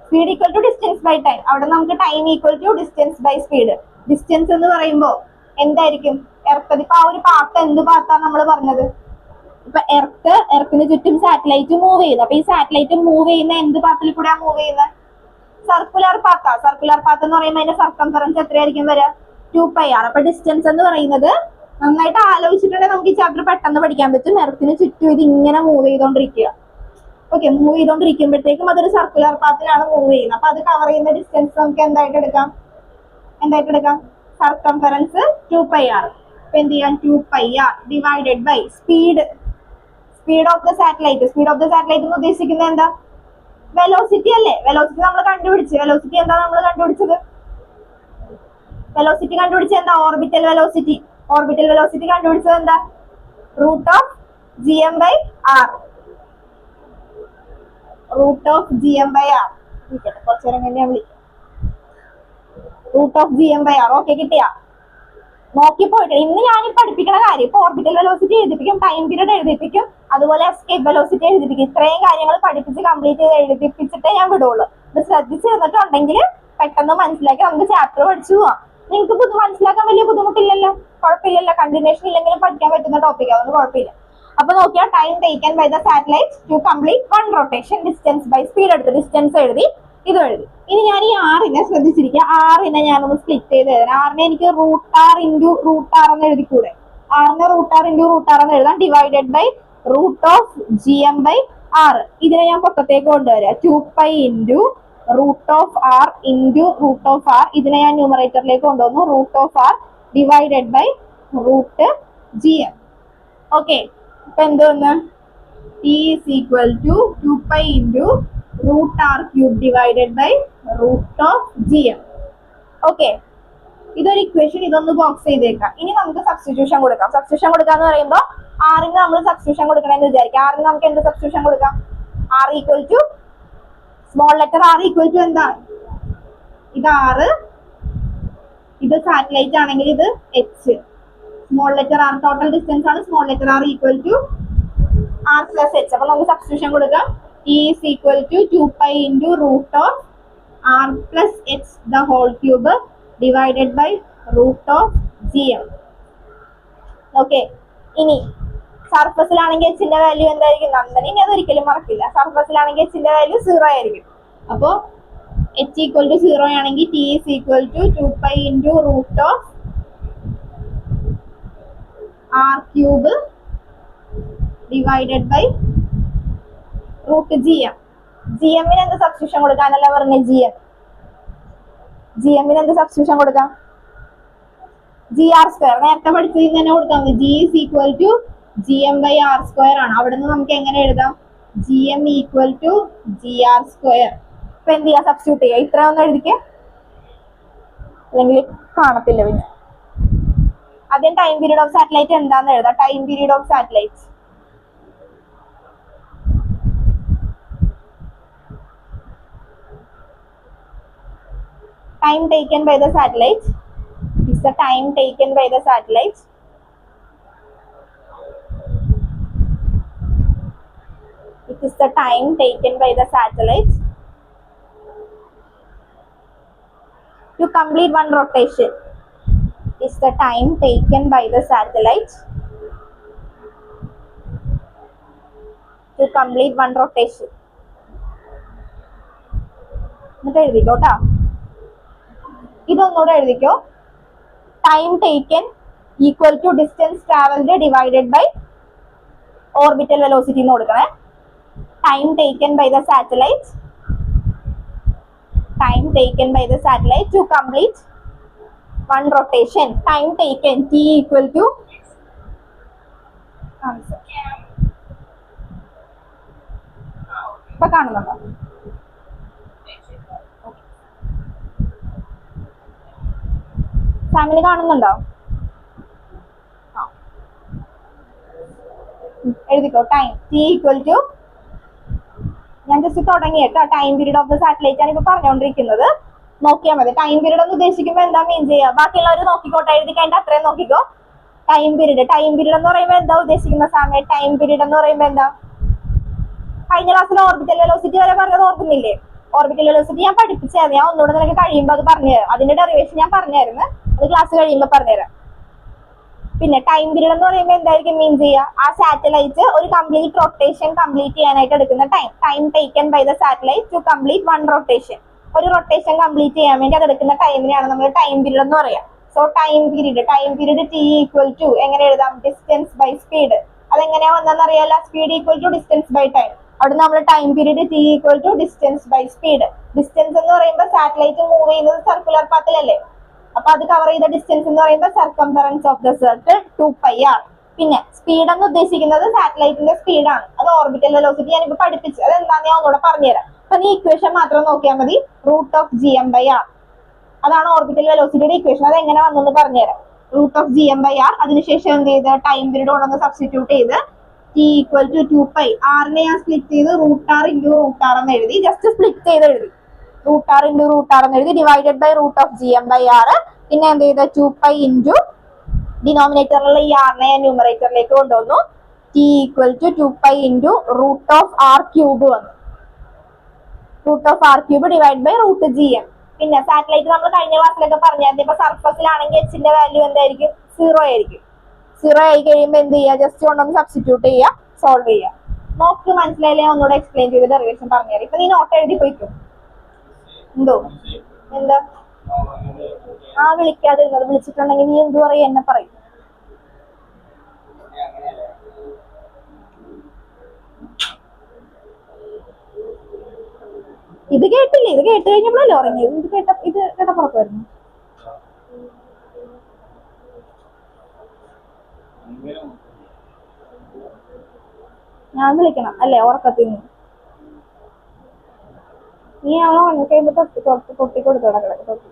Speed equal to distance by time. അവിടെ നമുക്ക് time equal to distance by speed. Distance എന്ന് പറയുമ്പോൾ എന്തായിരിക്കും? Earth ഇപ്പൊ ആ ഒരു പാത്ത് എന്ത് പാത്താണ് നമ്മൾ പറഞ്ഞത്? ഇപ്പൊ എർത്തിന് ചുറ്റും സാറ്റലൈറ്റ് മൂവ് ചെയ്യുന്നത്. അപ്പൊ ഈ സാറ്റലൈറ്റ് മൂവ് ചെയ്യുന്ന എന്ത് പാത്തിൽ കൂടെയാണ് മൂവ് ചെയ്യുന്നത്? സർക്കുലർ പാത്താ. സർക്കുലർ പാത്ത് എന്ന് പറയുമ്പോൾ അതിന്റെ സർക്കംഫറൻസ് എത്രയായിരിക്കും വരിക? 2πr. അപ്പൊ ഡിസ്റ്റൻസ് എന്ന് പറയുന്നത് നന്നായിട്ട് ആലോചിച്ചിട്ടുണ്ടെങ്കിൽ നമുക്ക് ഈ ചാപ്റ്റർ പെട്ടെന്ന് പഠിക്കാൻ പറ്റും. എർത്തിന് ചുറ്റും ഇത് ഇങ്ങനെ മൂവ് ചെയ്തോണ്ടിരിക്കുക. ഓക്കെ, മൂവ് ചെയ്തോണ്ടിരിക്കുമ്പോഴത്തേക്കും അതൊരു സർക്കുലർ പാത്തിലാണ് മൂവ് ചെയ്യുന്നത്. അപ്പൊ അത് കവർ ചെയ്യുന്ന ഡിസ്റ്റൻസ് നമുക്ക് എന്തായിട്ട് എടുക്കാം? Circumference 2πr. അപ്പൊ എന്ത് ചെയ്യാം? 2πr divided by speed of the satellite. Speed of the satellite എന്ന് ഉദ്ദേശിക്കുന്നത് എന്താ? വെലോസിറ്റി അല്ലേ? വെലോസിറ്റി നമ്മൾ കണ്ടുപിടിച്ചു. വെലോസിറ്റി എന്താ നമ്മൾ കണ്ടുപിടിച്ചത്? വെലോസിറ്റി കണ്ടുപിടിച്ചത് എന്താ? Orbital velocity. ഓർബിറ്റൽ വെലോസിറ്റി കണ്ടുപിടിച്ചത് എന്താ? Root of G M by R. Root of G M by R. കുറച്ചു നേരം കഴിഞ്ഞാൽ വിളിക്കാം. Root of G M by R. Okay, കിട്ടിയാ? നോക്കി പോയിട്ട് ഇന്ന് ഞാൻ പഠിപ്പിക്കുന്ന കാര്യം ഇപ്പൊ ഓർബിറ്റൽ വെലോസിറ്റി എഴുതിപ്പിക്കും, ടൈം പീരീഡ് എഴുതിപ്പിക്കും, അതുപോലെ എസ്കേപ്പ് വെലോസിറ്റി എഴുതിപ്പിക്കും. ഇത്രയും കാര്യങ്ങൾ പഠിപ്പിച്ച് കംപ്ലീറ്റ് ചെയ്ത് എഴുതിപ്പിച്ചിട്ടേ ഞാൻ വിടുള്ളൂ. ഇത് ശ്രദ്ധിച്ചു തന്നിട്ടുണ്ടെങ്കിൽ പെട്ടെന്ന് മനസ്സിലാക്കി നമുക്ക് ചാപ്റ്റർ പഠിച്ചു പോവാം. നിങ്ങൾക്ക് മനസ്സിലാക്കാൻ വലിയ ബുദ്ധിമുട്ടില്ലല്ലോ, കുഴപ്പമില്ലല്ലോ. കണ്ടിന്യൂഷൻ ഇല്ലെങ്കിലും പഠിക്കാൻ പറ്റുന്ന ടോപ്പിക്, അതൊന്നും കുഴപ്പമില്ല. അപ്പൊ നോക്കിയാൽ time taken by the satellite to complete one rotation, distance by speed എടുത്ത് ഡിസ്റ്റൻസ് എഴുതി, ഇത് എഴുതി. ഇനി ഞാൻ ഈ ആറിനെ ശ്രദ്ധിച്ചിരിക്കുക. ആറിനെ ഞാനൊന്ന് സ്പ്ലിറ്റ് ചെയ്ത് എഴുതാം. ആറിനെ എനിക്ക് root R into root R എന്ന് എഴുതിക്കൂടെ? ആറിനെ root R into root R എന്ന് എഴുതാം. Divided by root of G M by R. ഇതിനെ ഞാൻ പുറത്തേക്ക് കൊണ്ടുവരാം. 2π into root of R into root of R. ഇതിനെ ഞാൻ ന്യൂമറേറ്ററിലേക്ക് കൊണ്ടുവന്നു. Root of R divided by root G M. Okay, ഇപ്പൊ എന്തോന്ന്? T is equal to 2π into root R cube divided by root of G M. Okay, ഇതൊരു equation. ഇതൊന്ന് box ചെയ്തേക്കാം. ഇനി നമുക്ക് സബ്സ്റ്റിറ്റ്യൂഷൻ കൊടുക്കാം. സബ്സ്റ്റിറ്റ്യൂഷൻ കൊടുക്കാന്ന് പറയുമ്പോൾ ആറിന് നമ്മൾ സബ്സ്റ്റിറ്റ്യൂഷൻ കൊടുക്കണമെന്ന് വിചാരിക്കാം. ആറിന് നമുക്ക് എന്ത് സബ്സ്റ്റിറ്റ്യൂഷൻ കൊടുക്കാം? R equal to small letter R equal to എന്താ? ഇത് ആറ്, ഇത് സാറ്റലൈറ്റ് ആണെങ്കിൽ ഇത് H. Small letter R total distance ആണ്. Small letter R equal to R plus H. അപ്പൊ നമുക്ക് സബ്സ്റ്റിറ്റ്യൂഷൻ കൊടുക്കാം. E is equal to 2π into root of r plus h the whole cube divided by root of gm. Okay, ഇനി സർഫസിലാണെങ്കിൽ എച്ചിന്റെ value എന്തായിരിക്കും? നന്ദന ഇനി അതൊരിക്കലും മറക്കില്ല. സർഫസിലാണെങ്കിൽ എച്ചിന്റെ value 0 ആയിരിക്കും. അപ്പോ h ഈക്വൽ ടു 0 ആണെങ്കിൽ t is equal to 2π into root of r cube divided by root G M. G എമ്മിന് എന്ത് സബ്സ്റ്റിറ്റ്യൂഷൻ കൊടുക്കാനല്ല പറഞ്ഞ? ജി എമ്മിന് എന്ത് സബ്സ്റ്റിറ്റ്യൂഷൻ കൊടുക്കാം? G R square. നേരത്തെ പഠിച്ചതിൽ തന്നെ കൊടുത്താൽ മതി. G is equal to G M by R square ആണ്. അവിടെ നിന്ന് നമുക്ക് എങ്ങനെ എഴുതാം? G M equal to G R square. ഇപ്പൊ എന്ത് ചെയ്യാം? സബ്സ്റ്റിറ്റ്യൂട്ട് ചെയ്യാം. ഇത്ര ഒന്ന് എഴുതിക്കേ, അല്ലെങ്കിൽ കാണത്തില്ല. പിന്നെ ആദ്യം ടൈം പീരീഡ് ഓഫ് സാറ്റലൈറ്റ് എന്താന്ന് എഴുതാം. Time period of satellite time taken by the satellite is the time taken by the satellite it is the time taken by the satellite to complete one rotation. Is the time taken by the satellite to complete one rotation. എന്നിട്ട് എഴുതിക്കോട്ടാ. ഇതൊന്നുകൂടെ എഴുതിക്കോ. Time taken equal to distance travelled divided by orbital velocity എന്ന് കൊടുക്കണേ. Time taken by the satellite, time taken by the satellite to complete one rotation. Time taken T equal to ഇപ്പൊ കാണുന്നുണ്ടോ? Family കാണുന്നുണ്ടോ? എഴുതിക്കോ. ടൈം ടി ഈക്വൽ ടു, ഞാൻ just തുടങ്ങി കേട്ടോ. Time period of the satellite ആണ് ഇപ്പൊ പറഞ്ഞുകൊണ്ടിരിക്കുന്നത്. നോക്കിയാൽ മതി. ടൈം പീരീഡ് എന്ന് ഉദ്ദേശിക്കുമ്പോൾ എന്താ മീൻ ചെയ്യുക? ബാക്കിയുള്ളവർ നോക്കിക്കോട്ടെ, എഴുതി കഴിഞ്ഞാൽ അത്രയും നോക്കിക്കോ. ടൈം പീരീഡ് എന്ന് പറയുമ്പോൾ എന്താ ഉദ്ദേശിക്കുന്ന സമയം? ടൈം പീരീഡ് എന്ന് പറയുമ്പോൾ എന്താ? കഴിഞ്ഞ ക്ലാസ്സിൽ ഓർബിറ്റൽ വെലോസിറ്റി വരെ പറഞ്ഞത് ഓർക്കുന്നില്ലേ? ഓർബിറ്റൽ വെലോസിറ്റി ഞാൻ പഠിപ്പിച്ചായിരുന്നു. ഞാൻ ഒന്നുകൂടെ നിനക്ക് കഴിയുമ്പോൾ അത് പറഞ്ഞുതരാം. അതിന്റെ ഡെറിവേഷൻ ഞാൻ പറഞ്ഞായിരുന്നു. അത് ക്ലാസ് കഴിയുമ്പോൾ പറഞ്ഞുതരാം. പിന്നെ ടൈം പീരീഡ് എന്ന് പറയുമ്പോൾ എന്തായിരിക്കും മീൻ ചെയ്യുക? ആ സാറ്റലൈറ്റ് ഒരു കംപ്ലീറ്റ് റൊട്ടേഷൻ കംപ്ലീറ്റ് ചെയ്യാനായിട്ട് എടുക്കുന്ന time. Time taken by the satellite to complete one rotation. ഒരു റൊട്ടേഷൻ കംപ്ലീറ്റ് ചെയ്യാൻ വേണ്ടി അത് എടുക്കുന്ന ടൈമിനെയാണ് നമ്മൾ ടൈം പീരീഡ് എന്ന് പറയാം. So time period T equal to എങ്ങനെ എഴുതാം? Distance by speed. അതെങ്ങനെയാ വന്നതെന്ന് അറിയാലോ. Speed equal to distance by time. അവിടെ നമ്മൾ time period T equal to distance by speed. Distance എന്ന് പറയുമ്പോൾ സാറ്റലൈറ്റ് മൂവ് ചെയ്യുന്നത് സർക്കുലർ പാത്തിലല്ലേ? അപ്പൊ അത് കവർ ചെയ്ത ഡിസ്റ്റൻസ് എന്ന് പറയുമ്പോൾ circumference of the circle 2πr. പിന്നെ സ്പീഡ് എന്ന് ഉദ്ദേശിക്കുന്നത് സാറ്റലൈറ്റിന്റെ സ്പീഡാണ്. അത് ഓർബിറ്റൽ വെലോസിറ്റി ഞാനിപ്പോ പഠിപ്പിച്ചു. അത് എന്താന്ന് ഞാൻ ഒന്നുകൂടെ പറഞ്ഞുതരാം. അപ്പൊ നീ ഇക്വേഷൻ മാത്രം നോക്കിയാൽ മതി. √(gm/r) അതാണ് ഓർബിറ്റൽ വെലോസിറ്റിയുടെ ഇക്വേഷൻ. അത് എങ്ങനെ വന്നെന്ന് പറഞ്ഞുതരാം. √(gm/r) അതിനുശേഷം എന്ത് ചെയ്ത് ടൈം പീരീഡ് കൊണ്ടൊന്ന് സബ്സ്റ്റിറ്റ്യൂട്ട് ചെയ്ത് t = 2π. r-നെ ഞാൻ സ്പ്ലിറ്റ് ചെയ്ത് √r × √r എന്ന് എഴുതി. ജസ്റ്റ് സ്പ്ലിറ്റ് ചെയ്ത് എഴുതി. √r × √r എന്ന് എഴുതി. Divided by √(gm/r). പിന്നെ എന്ത് ചെയ്ത് 2π ഇൻറ്റു ഡിനോമിനേറ്ററിലുള്ള ഈ r-നെ ഞാൻ ന്യൂമറേറ്ററിലേക്ക് കൊണ്ടുവന്നു. t = 2π ഇൻറ്റു √r³ വന്നു. √r³ divide by √gm. പിന്നെ സാറ്റലൈറ്റ് നമ്മൾ കഴിഞ്ഞ ക്ലാസ്സിലൊക്കെ പറഞ്ഞായിരുന്നു. ഇപ്പൊ സർഫസിലാണെങ്കിൽ h-ന്റെ വാല്യൂ എന്തായിരിക്കും? 0 ആയിരിക്കും. 0 ആയി കഴിയുമ്പോൾ എന്ത് ചെയ്യുക? ജസ്റ്റ് കൊണ്ടൊന്ന് സബ്സ്റ്റിറ്റ്യൂട്ട് ചെയ്യുക, സോൾവ് ചെയ്യുക. നോക്ക് മനസ്സിലായില്ലേ? ഒന്നുകൂടെ എക്സ്പ്ലെയിൻ ചെയ്ത് ഡെറിവേഷൻ പറഞ്ഞുതരാം. ഇപ്പൊ നീ നോട്ട് എഴുതി പോയിക്കും. എന്തോ എന്താ വിളിക്കാതിരുന്നത്? വിളിച്ചിട്ടുണ്ടെങ്കിൽ നീ എന്തു പറയും? എന്നെ പറയും. ഇത് കേട്ടില്ലേ? ഇത് കേട്ട് കഴിഞ്ഞപ്പോഴല്ലേ ഉറങ്ങിയത്? ഇത് കേട്ടപ്പുറത്തായിരുന്നു. ഞാൻ വിളിക്കണം അല്ലേ ഉറക്കത്തിൽ നിന്ന്? നീ അവളെ ഉറങ്ങി കഴിയുമ്പോ തൊട്ടി കൊടുത്തു കിടക്കിടക്ക് തൊട്ടി.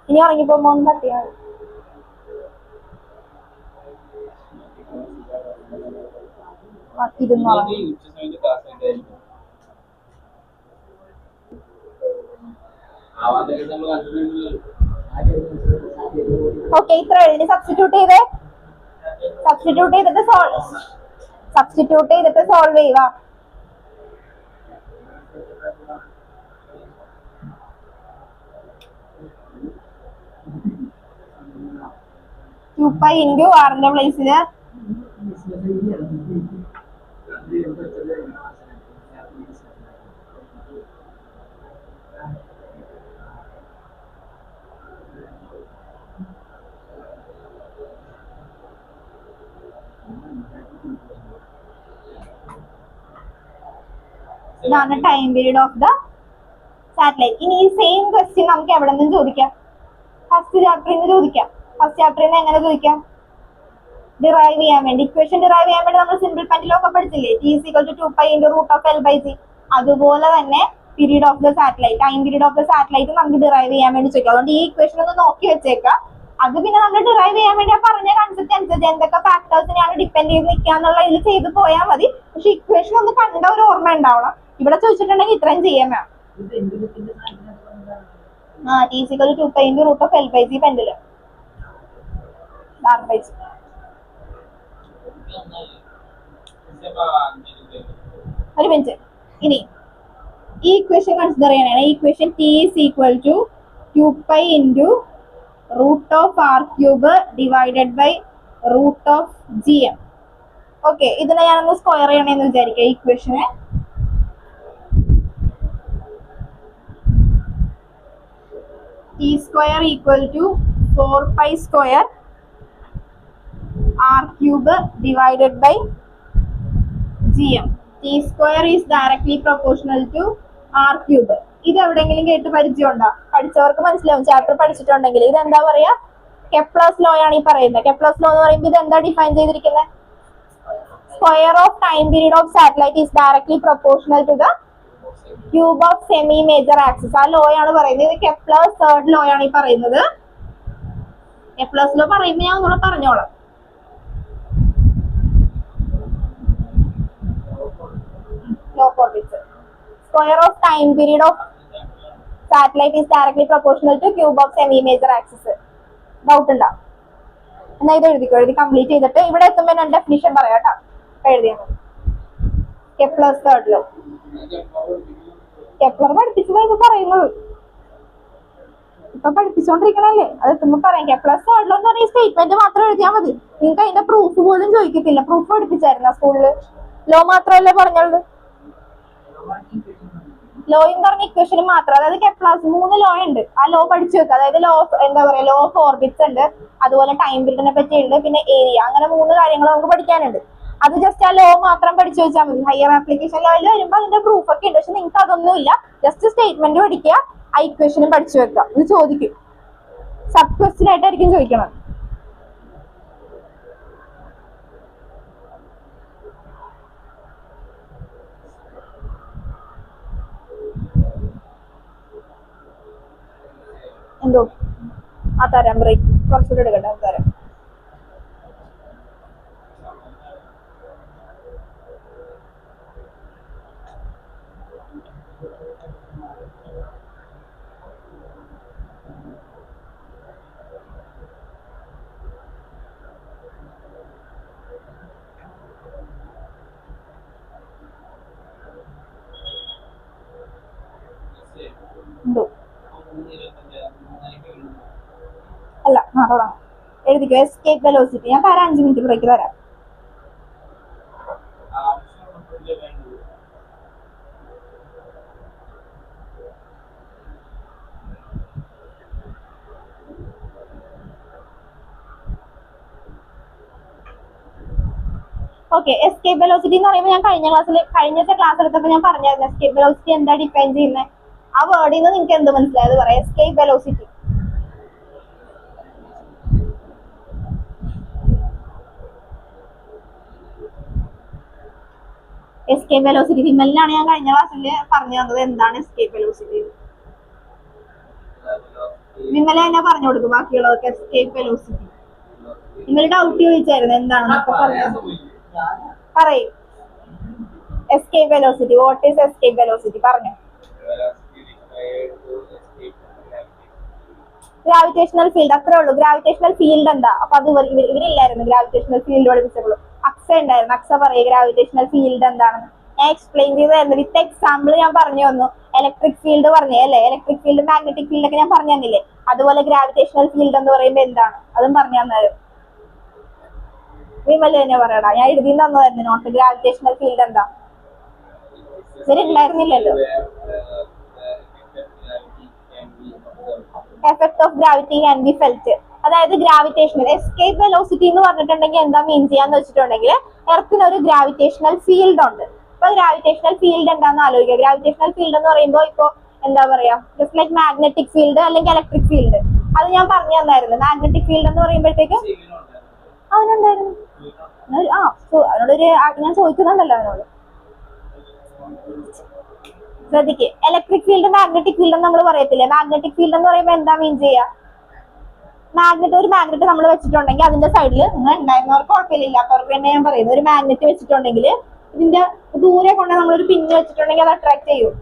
ഇനി ഉറങ്ങിപ്പോ മോൻ തട്ടിയാണ്. ഓക്കെ, ഇത്ര എഴുതി സബ്സ്റ്റിറ്റ്യൂട്ട് ചെയ്തിട്ട് സോൾവ് ചെയ്യുക. ⅔ ഇൻറ്റു r-ന്റെ പ്ലേസില് ഇതാണ് time period of the satellite. ഇനി ഈ സെയിം ക്വസ്റ്റ്യൻ നമുക്ക് എവിടെ നിന്നും ചോദിക്കാം? ഫസ്റ്റ് ചാപ്റ്ററിൽ നിന്ന് ചോദിക്കാം. ഫസ്റ്റ് ചാപ്റ്ററിൽ നിന്ന് എങ്ങനെ ചോദിക്കാം? ഡിറൈവ് ചെയ്യാൻ വേണ്ടി, ഇക്വേഷൻ ഡിറൈവ് ചെയ്യാൻ വേണ്ടി നമ്മൾ സിമ്പിൾ പെൻഡിലൊക്കെ പഠിച്ചില്ലേ? t = 2π × √L/c. അതുപോലെ തന്നെ period of the satellite, time period of the satellite നമുക്ക് ഡിറൈവ് ചെയ്യാൻ വേണ്ടി ചോദിക്കാം. അതുകൊണ്ട് ഈ ഇക്വേഷൻ ഒന്ന് നോക്കി വെച്ചേക്കാം. അത് പിന്നെ നമ്മൾ ഡിറൈവ് ചെയ്യാൻ വേണ്ടി പറഞ്ഞ കൺസെപ്റ്റ് അനുസരിച്ച് എന്തൊക്കെ ഫാക്ടേഴ്സിനെയാണ് ഡിപ്പെൻഡ് ചെയ്ത് നിൽക്കുക എന്നുള്ള ഇതിൽ ചെയ്ത് പോയാൽ മതി. പക്ഷെ ഇക്വേഷൻ ഒന്ന് കണ്ട ഒരു ഓർമ്മ ഉണ്ടാവണം. ഇവിടെ ചോദിച്ചിട്ടുണ്ടെങ്കിൽ ഇത്രയും ചെയ്യാൻ വേണം. t = 2π × √L/c pendulum. ഒരു മിനിറ്റ്. ഇനി ഈ ഇക്വേഷൻ കൺസിഡർ ചെയ്യാനാണ്. ഈ equation t = 2π × √r³ divided by √gm. Okay, ഇതിനെ ഞാനൊന്ന് സ്ക്വയർ ചെയ്യണമെന്ന് വിചാരിക്കാം. ഈ ഇക്വേഷനെ t² = 4π² r³ divided by gm. t² is directly proportional to r³. ഇത് എവിടെയെങ്കിലും കേട്ട് പരിചയമുണ്ടോ? പഠിച്ചവർക്ക് മനസ്സിലാവും, ചാപ്റ്റർ പഠിച്ചിട്ടുണ്ടെങ്കിൽ. ഇത് എന്താ പറയാ? കെപ്ലേഴ്സ് ലോ ആണ് ഈ പറയുന്നത്. കെപ്ലേഴ്സ് ലോ എന്ന് പറയുമ്പോൾ ഇത് എന്താ ഡിഫൈൻ ചെയ്തിരിക്കുന്നത്? Square of time period of satellite is directly proportional to the cube of semi major axis. ആ ലോ ആണ് പറയുന്നത്. ഇത് കെപ്ലേഴ്സ് തേർഡ് ലോ ആണ് ഈ പറയുന്നത്. കെപ്ലേഴ്സ് ലോ പറയുമ്പോൾ ഞാൻ ഒന്നുകൂടെ പറഞ്ഞോളാം. Square of time period of satellite is directly proportional to cube of semi major axis. Doubt ഉണ്ടോ? എന്നാ ഇത് എഴുതിക്കോ. എഴുതി കംപ്ലീറ്റ് ചെയ്തിട്ട് ഇവിടെ എത്തുമ്പോൾ ഞാൻ ഡെഫിനിഷൻ പറയാം കേട്ടോ. എഴുതിയാൽ മതി. കെപ്ലർസ് തേർഡ് ലോ. കെപ്ലർ പഠിപ്പിച്ചതായിട്ട് പറയുന്നത് ഇപ്പൊ പഠിപ്പിച്ചോണ്ടിരിക്കണല്ലേ. അത് എത്തുമ്പോ പറയാം. കെപ്ലർസ് തേർഡ് ലോ എന്ന് പറഞ്ഞ സ്റ്റേറ്റ്മെന്റ് മാത്രം എഴുതിയാൽ മതി. നിങ്ങൾക്ക് അതിന്റെ പ്രൂഫ് പോലും ചോദിക്കത്തില്ല. പ്രൂഫ് പഠിപ്പിച്ചായിരുന്ന സ്കൂളില്? ലോ മാത്രമല്ലേ പറഞ്ഞുള്ളൂ? ലോ എന്ന് പറഞ്ഞ ഇക്വേഷന് മാത്രം. അതായത് കെപ്ലേഴ്സ് 3 ലോ ഉണ്ട്. ആ ലോ പഠിച്ചു വെക്കുക. അതായത് ലോ ഓഫ് എന്താ പറയാ, ലോ ഓഫ് ഓർബിറ്റ്സ് ഉണ്ട്, അതുപോലെ ടൈം പീരീഡിനെ പറ്റി ഉണ്ട്, പിന്നെ ഏരിയ. അങ്ങനെ 3 കാര്യങ്ങൾ നമുക്ക് പഠിക്കാനുണ്ട്. അത് ജസ്റ്റ് ആ ലോ മാത്രം പഠിച്ചു വെച്ചാൽ മതി. ഹയർ ആപ്ലിക്കേഷൻ ലെവലിൽ വരുമ്പോൾ അതിന്റെ പ്രൂഫ് ഒക്കെ ഉണ്ട്. പക്ഷെ നിങ്ങൾക്ക് അതൊന്നും ഇല്ല. ജസ്റ്റ് സ്റ്റേറ്റ്മെന്റ് പഠിക്കുക, ആ ഇക്വേഷനും പഠിച്ചു വെക്കുക. ഇത് ചോദിക്കും, സബ് ക്വസ്റ്റ്യൻ ആയിട്ടായിരിക്കും ചോദിക്കണം. എന്തോ ആ തരാം, ബ്രേക്ക് കുറച്ചുകൂടി എടുക്കട്ടെ, തരാം. എന്തോ അല്ല, തുടങ്ങാം. എഴുതിക്കോ, എസ്കേപ്പ് വെലോസിറ്റി. ഞാൻ തരാം, 5 മിനിറ്റ് ബ്രേക്ക് തരാം. ഓക്കെ, എസ്കേപ്പ് വെലോസിറ്റി എന്ന് പറയുമ്പോൾ ഞാൻ കഴിഞ്ഞത്തെ ക്ലാസ് എടുത്തപ്പോൾ ഞാൻ പറഞ്ഞായിരുന്നു എസ്കേപ്പ് വെലോസിറ്റി എന്താ ഡിഫൈൻ ചെയ്യുന്നത്. ആ വേർഡിൽ നിന്ന് നിങ്ങൾക്ക് എന്ത് മനസ്സിലായത് പറയാം. എസ്കേപ്പ് വെലോസിറ്റി എസ്കേപ്പ് വെലോസിറ്റി വിമലിനാണ് ഞാൻ കഴിഞ്ഞ ക്ലാസ്സിൽ പറഞ്ഞു തന്നത് എന്താണ് എസ്കേപ്പ് വെലോസിറ്റി. വിമല തന്നെ പറഞ്ഞു കൊടുക്കും ബാക്കിയുള്ളവർക്ക് എസ്കേപ്പ് വെലോസിറ്റി. വിമല ഡൗട്ട് ചോദിച്ചായിരുന്നു എന്താണെന്ന്, അപ്പൊ പറയും. Escape velocity, what is escape velocity പറഞ്ഞു. ഗ്രാവിറ്റേഷണൽ ഫീൽഡ്, അത്രേ ഉള്ളൂ. ഗ്രാവിറ്റേഷണൽ ഫീൽഡ് എന്താ? അപ്പൊ അത് ഇവരില്ലായിരുന്നു ഗ്രാവിറ്റേഷണൽ ഫീൽഡ് പഠിപ്പിച്ചപ്പോൾ. അക്സ ഉണ്ടായിരുന്നു. അക്സ പറയും ഗ്രാവിറ്റേഷണൽ ഫീൽഡ് എന്താണെന്ന്. ഞാൻ എക്സ്പ്ലെയിൻ ചെയ്തായിരുന്നു വിത്ത് എക്സാമ്പിൾ. ഞാൻ പറഞ്ഞു തന്നു. ഇലക്ട്രിക് ഫീൽഡ് പറഞ്ഞേ അല്ലേ, ഇലക്ട്രിക് ഫീൽഡ് മാഗ്നറ്റിക് ഫീൽഡ് ഒക്കെ ഞാൻ പറഞ്ഞു തന്നില്ലേ. അതുപോലെ ഗ്രാവിറ്റേഷണൽ ഫീൽഡ് എന്ന് പറയുമ്പോൾ എന്താണ് അതും പറഞ്ഞു തന്നത്. വിമല തന്നെ പറയടാ, ഞാൻ എഴുതി തന്നതായിരുന്നു നോട്ട്. ഗ്രാവിറ്റേഷണൽ ഫീൽഡ് എന്താ ഇവരുണ്ടായിരുന്നില്ലല്ലോ. Effect of gravity can be felt. അതായത് ഗ്രാവിറ്റേഷണൽ എസ്കേപ്പ് വെലോസിറ്റി എന്ന് പറഞ്ഞിട്ടുണ്ടെങ്കിൽ എന്താ മീൻ ചെയ്യാന്ന് വെച്ചിട്ടുണ്ടെങ്കിൽ എർത്തിന് ഒരു ഗ്രാവിറ്റേഷണൽ ഫീൽഡ് ഉണ്ട്. ഇപ്പൊ ഗ്രാവിറ്റേഷണൽ ഫീൽഡ് എന്താണെന്ന് ആലോചിക്കുക. ഗ്രാവിറ്റേഷണൽ ഫീൽഡ് എന്ന് പറയുമ്പോൾ ഇപ്പൊ എന്താ പറയാ, ജസ്റ്റ് ലൈക്ക് മാഗ്നറ്റിക് ഫീൽഡ് അല്ലെങ്കിൽ ഇലക്ട്രിക് ഫീൽഡ്. അത് ഞാൻ പറഞ്ഞു തന്നായിരുന്നു. മാഗ്നറ്റിക് ഫീൽഡ് എന്ന് പറയുമ്പോഴത്തേക്കും അവനുണ്ടായിരുന്നു. അവനോടൊരു ഞാൻ ചോദിക്കുന്നുണ്ടല്ലോ അവനോട്. ശ്രദ്ധിക്ക്, ഇലക്ട്രിക് ഫീൽഡ് മാഗ്നറ്റിക് ഫീൽഡ് എന്ന് നമ്മൾ പറയത്തില്ലേ. മാഗ്നറ്റിക് ഫീൽഡ് എന്ന് പറയുമ്പോൾ എന്താ മീൻ ചെയ്യുക? ഒരു മാഗ്നറ്റ് നമ്മൾ വെച്ചിട്ടുണ്ടെങ്കിൽ അതിന്റെ സൈഡിൽ നിങ്ങൾ ഉണ്ടായിരുന്നവർക്ക് കുഴപ്പമില്ല, ഇല്ലാത്തവർക്ക് തന്നെ ഞാൻ പറയുന്നത്. ഒരു മാഗ്നറ്റ് വെച്ചിട്ടുണ്ടെങ്കിൽ ഇതിന്റെ ദൂരെ കൊണ്ട് നമ്മളൊരു പിന്ന് വെച്ചിട്ടുണ്ടെങ്കിൽ അത് അട്രാക്ട് ചെയ്യും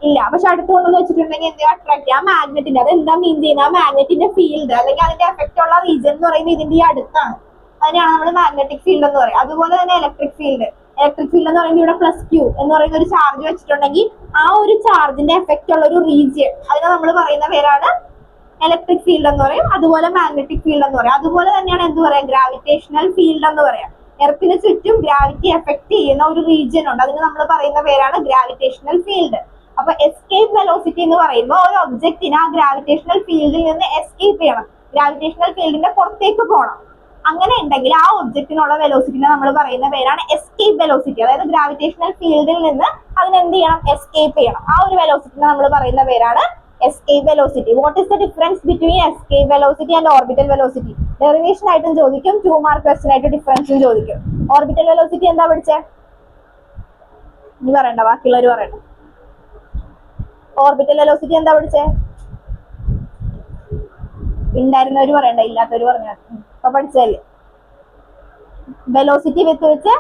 ഇല്ല. പക്ഷെ അടുത്ത് കൊണ്ടുവന്ന് വെച്ചിട്ടുണ്ടെങ്കിൽ എന്താ അട്രാക്ട് ചെയ്യുക? ആ മാഗ്നറ്റിന്റെ, അത് എന്താ മീൻ ചെയ്യുന്നത്? ആ മാഗ്നറ്റിന്റെ ഫീൽഡ് അല്ലെങ്കിൽ അതിന്റെ എഫക്റ്റ് ഉള്ള റീജിയൻ എന്ന് പറയുന്നത് ഇതിന്റെ ഈ അടുത്താണ്. അതിനാണ് നമ്മൾ മാഗ്നറ്റിക് ഫീൽഡ് എന്ന് പറയുന്നത്. അതുപോലെ തന്നെ ഇലക്ട്രിക് ഫീൽഡ് എന്ന് പറയുമ്പോൾ ഇവിടെ പ്ലസ് ക്യൂ എന്ന് പറയുന്ന ഒരു ചാർജ് വെച്ചിട്ടുണ്ടെങ്കിൽ ആ ഒരു ചാർജിന്റെ എഫക്റ്റ് ഉള്ള ഒരു റീജിയൻ, അതിനെ നമ്മൾ പറയുന്ന പേരാണ് ഇലക്ട്രിക് ഫീൽഡ് എന്ന് പറയും. അതുപോലെ മാഗ്നറ്റിക് ഫീൽഡ് എന്ന് പറയും. അതുപോലെ തന്നെയാണ് എന്ത് പറയാം, ഗ്രാവിറ്റേഷണൽ ഫീൽഡ് എന്ന് പറയാം. എർത്തിന് ചുറ്റും ഗ്രാവിറ്റി എഫക്ട് ചെയ്യുന്ന ഒരു റീജിയൻ ഉണ്ട്, അതിന് നമ്മൾ പറയുന്ന പേരാണ് ഗ്രാവിറ്റേഷണൽ ഫീൽഡ്. അപ്പൊ എസ്കേപ്പ് വെലോസിറ്റി എന്ന് പറയുമ്പോൾ ഒരു ഒബ്ജക്റ്റിന് ആ ഗ്രാവിറ്റേഷണൽ ഫീൽഡിൽ നിന്ന് എസ്കേപ്പ് ചെയ്യണം, ഗ്രാവിറ്റേഷണൽ ഫീൽഡിന്റെ പുറത്തേക്ക് പോകണം. അങ്ങനെ ഉണ്ടെങ്കിൽ ആ ഒബ്ജക്റ്റിനുള്ള വെലോസിറ്റിനെ നമ്മൾ പറയുന്ന പേരാണ് എസ്കേപ്പ് വെലോസിറ്റി. അതായത് ഗ്രാവിറ്റേഷണൽ ഫീൽഡിൽ നിന്ന് അതിനെന്ത് ചെയ്യണം, എസ്കേപ്പ് ചെയ്യണം. ആ ഒരു വെലോസിറ്റിനെ നമ്മൾ പറയുന്ന പേരാണ് escape velocity. What is the difference between escape velocity and orbital velocity? Derivation ആയിട്ടും ചോദിക്കും, 2 മാർക്ക് ക്വസ്റ്റ്യൻ ആയിട്ട് ഡിഫറൻസും ചോദിക്കും. ഓർബിറ്റൽ വെലോസിറ്റി എന്താ പഠിച്ചേ? നീ പറയണ്ട, ബാക്കിയുള്ളവർ പറയണ്ട. ഓർബിറ്റൽ വെലോസിറ്റി എന്താ പഠിച്ചേ? ഉണ്ടായിരുന്നവര് പറയണ്ട, ഇല്ലാത്തവര് പറഞ്ഞ. അപ്പൊ പഠിച്ചല്ലേ. വെലോസിറ്റി വെച്ച്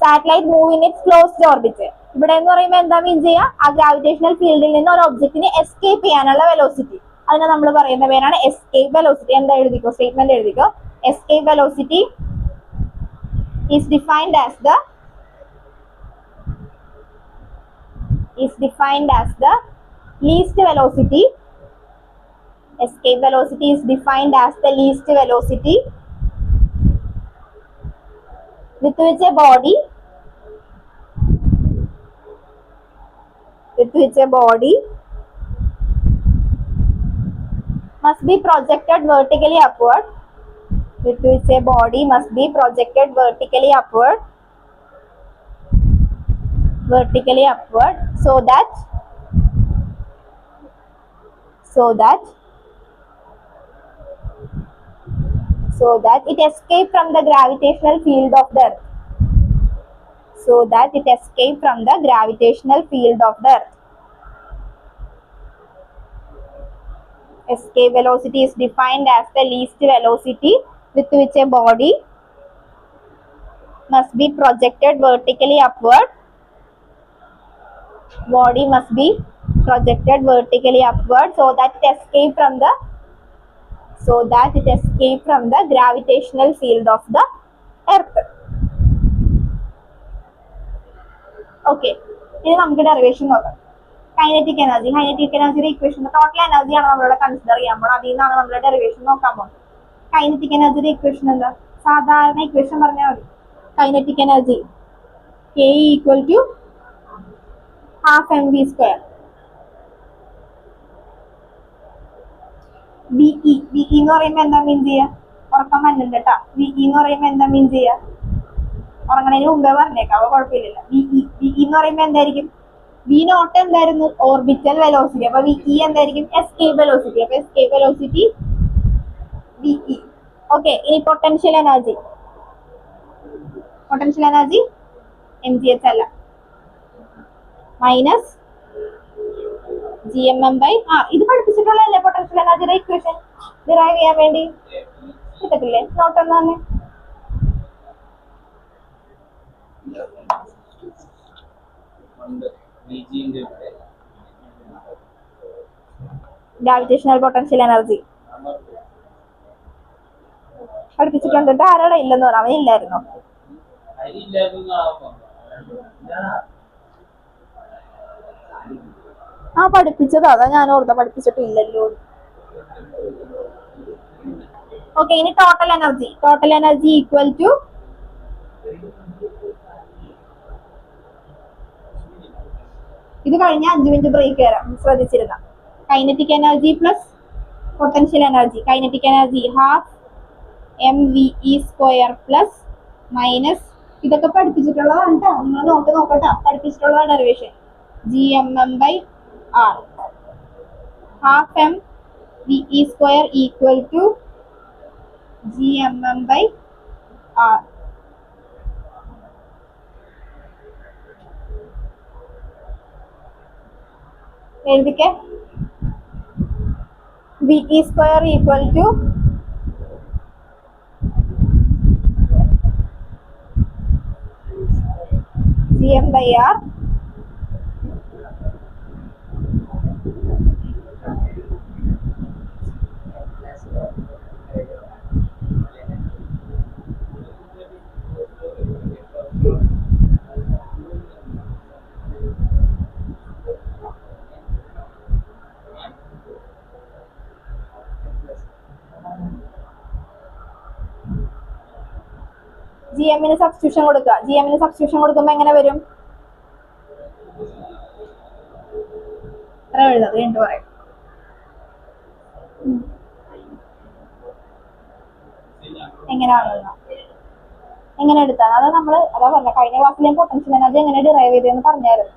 satellite move in its closed orbit. ഇവിടെ എന്ന് പറയുമ്പോൾ എന്താ മീൻ ചെയ്യുക, ആ ഗ്രാവിറ്റേഷണൽ ഫീൽഡിൽ നിന്ന് ഒരു ഒബ്ജക്റ്റിന് എസ്കേപ്പ് ചെയ്യാനുള്ള വെലോസിറ്റി, അതിനെ നമ്മൾ പറയുന്ന പേരാണ് എസ്കേപ്പ് വെലോസിറ്റി. എന്താ എഴുതിക്കോ, സ്റ്റേറ്റ്മെന്റ് എഴുതിക്കോ. Escape velocity is defined as the least velocity. Escape velocity is defined as the least velocity with which a body must be projected vertically upward. With which a body must be projected vertically upward so that it escape from the gravitational field of the earth. escape velocity is defined as the least velocity with which a body must be projected vertically upward. Body must be projected vertically upward so that it escape from the gravitational field of the earth. Okay, ഇനി നമുക്ക് derivation നോക്കാം. Kinetic എനർജിയുടെ equation total എനർജിയാണ് നമ്മളിവിടെ consider ചെയ്യാൻ പോകുന്നത്. അതിൽ നിന്നാണ് നമ്മൾ ഡെറിവേഷൻ നോക്കാൻ പോകുന്നത്. കൈനറ്റിക് എനർജിയുടെ ഇക്വേഷൻ എന്താ? സാധാരണ ഇക്വേഷൻ പറഞ്ഞാൽ മതി. Kinetic energy K equal to half mv square. VE എന്ന് പറയുമ്പോൾ എന്താ മീൻ ചെയ്യുക? ഉറക്കം വന്നിട്ടുണ്ട് കേട്ടോ. VE എന്ന് പറയുമ്പോൾ എന്താ മീൻ ചെയ്യുക? ഉറങ്ങണതിന് മുമ്പേ പറഞ്ഞേക്കാം, അപ്പൊ കുഴപ്പമില്ല. VE എന്ന് പറയുമ്പോൾ എന്തായിരിക്കും? V നോട്ട് എന്തായിരുന്നു? Orbital velocity. അപ്പൊ VE എന്തായിരിക്കും? Escape velocity. അപ്പൊ എസ്കേപ്പ് വെലോസിറ്റി VE. ഓക്കെ, ഇനി പൊട്ടൻഷ്യൽ എനർജി mgh അല്ല, മൈനസ് GMM/r. ഇത് പഠിപ്പിച്ചിട്ടുള്ളതല്ലേ പൊട്ടൻഷ്യൽ എനർജിയുടെ ഇക്വേഷൻ ഡിറൈവ് ചെയ്യാൻ വേണ്ടി? കിട്ടത്തില്ലേ? നോട്ട് എന്നാണ് ഗ്രാവിറ്റേഷണൽ പൊട്ടൻഷ്യൽ എനർജി പഠിപ്പിച്ചിട്ടുണ്ട്. ആരാടെ ഇല്ലെന്ന് പറഞ്ഞാൽ അവനില്ലായിരുന്നോ? ആ പഠിപ്പിച്ചത് അതാ ഞാൻ ഓർത്ത, പഠിപ്പിച്ചിട്ടില്ലല്ലോ. ഓക്കെ, ഇനി ടോട്ടൽ എനർജി ഈക്വൽ ടു ഇത് കഴിഞ്ഞ 5 മിനിറ്റ് ബ്രേക്ക് തരാം, ശ്രദ്ധിച്ചിരുന്ന. Kinetic energy plus potential energy. Kinetic energy half mve square plus minus ഇതൊക്കെ പഠിപ്പിച്ചിട്ടുള്ളതാണ് കേട്ടോ. നിങ്ങൾ നോക്കട്ടെ, പഠിപ്പിച്ചിട്ടുള്ളതാണ് derivation. GMM/r half mve square equal to GMM/r. എഴുതിക്കെ. VE square equal to GM/r GM-ന് സബ്സ്റ്റിറ്റ്യൂഷൻ കൊടുക്കുക. GM-ന് സബ്സ്റ്റിറ്റ്യൂഷൻ കൊടുക്കുമ്പോൾ എങ്ങനെ വരും? എത്ര എഴുതാം? വീണ്ടും പറയാം. എങ്ങനെ എടുത്താൽ അതാ പറഞ്ഞ കഴിഞ്ഞ ക്ലാസ്സിൽ ഞാൻ പൊട്ടൻഷ്യൽ എനർജി എങ്ങനെ ഡിറൈവ് ചെയ്തെന്ന് പറഞ്ഞായിരുന്നു.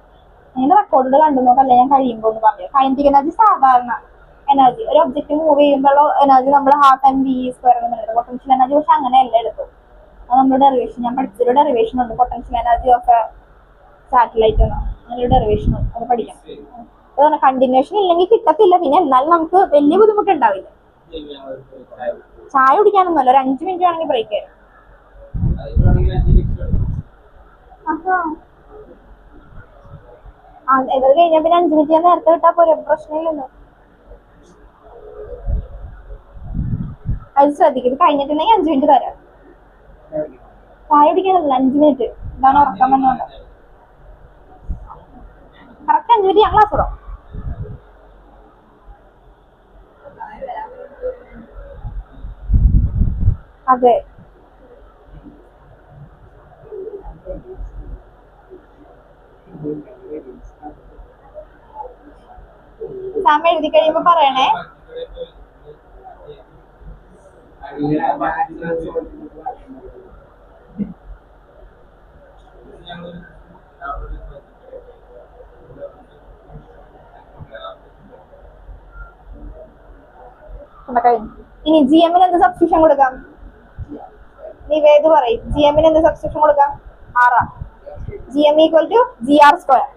അങ്ങനെ റെക്കോർഡ് കണ്ടു നോക്കല്ലേ ഞാൻ കഴിയുമ്പോൾ എന്ന് പറഞ്ഞു. കൈനറ്റിക് എനർജി സാധാരണ എനർജി, ഒരു ഒബ്ജക്റ്റ് മൂവ് ചെയ്യുമ്പോഴുള്ള എനർജി നമ്മൾ ഹാഫ് mve സ്ക്വയർ എന്ന് പറയുന്നത്. പൊട്ടൻഷ്യൽ എനർജി പക്ഷെ അങ്ങനെയല്ല എടുത്തു. അത് നമ്മുടെ ഡെറിവേഷൻ ഞാൻ പഠിച്ചൊരു ഡെറിവേഷൻ ഉണ്ട്, പൊട്ടൻഷ്യൽ എനർജി ഓഫ് സാറ്റലൈറ്റ് എന്നോ അങ്ങനൊരു ഡെറിവേഷൻ ഉണ്ട്, അത് പഠിക്കണം. അതുകൊണ്ട് കണ്ടിന്യൂഷൻ ഇല്ലെങ്കിൽ കിട്ടത്തില്ല. പിന്നെ എന്നാലും നമുക്ക് വലിയ ബുദ്ധിമുട്ടുണ്ടാവില്ല. ചായ കുടിക്കാനൊന്നുമല്ല, ഒരു 5 മിനിറ്റ് വേണമെങ്കിൽ ബ്രേക്ക് തരാം. ഇത് കഴിഞ്ഞാൽ പിന്നെ 5 മിനിറ്റ് ഞാൻ നേരത്തെ വിട്ടാൽ പോലെ പ്രശ്നമില്ലല്ലോ. അത് ശ്രദ്ധിക്കും. കഴിഞ്ഞിട്ടുണ്ടെങ്കിൽ 5 മിനിറ്റ് തരാം. ചായ കുടിക്കാനല്ല, 5 മിനിറ്റ്. ഇതാണ് ഉറക്കം വന്നുകൊണ്ട്. കറക്റ്റ് 5 മിനിറ്റ് ഞാൻ ക്ലാസ് തുടങ്ങും. അതെ, സാമ എഴുതി കഴിയുമ്പോ പറയണേ. ഇനി GM-ന് എന്ത് സബ്സ്റ്റിറ്റ്യൂഷൻ കൊടുക്കാം? നിവേദ് പറയും. GM-ന് എന്ത് സബ്സ്റ്റിറ്റ്യൂഷൻ കൊടുക്കാം? R. GM equal to GR square.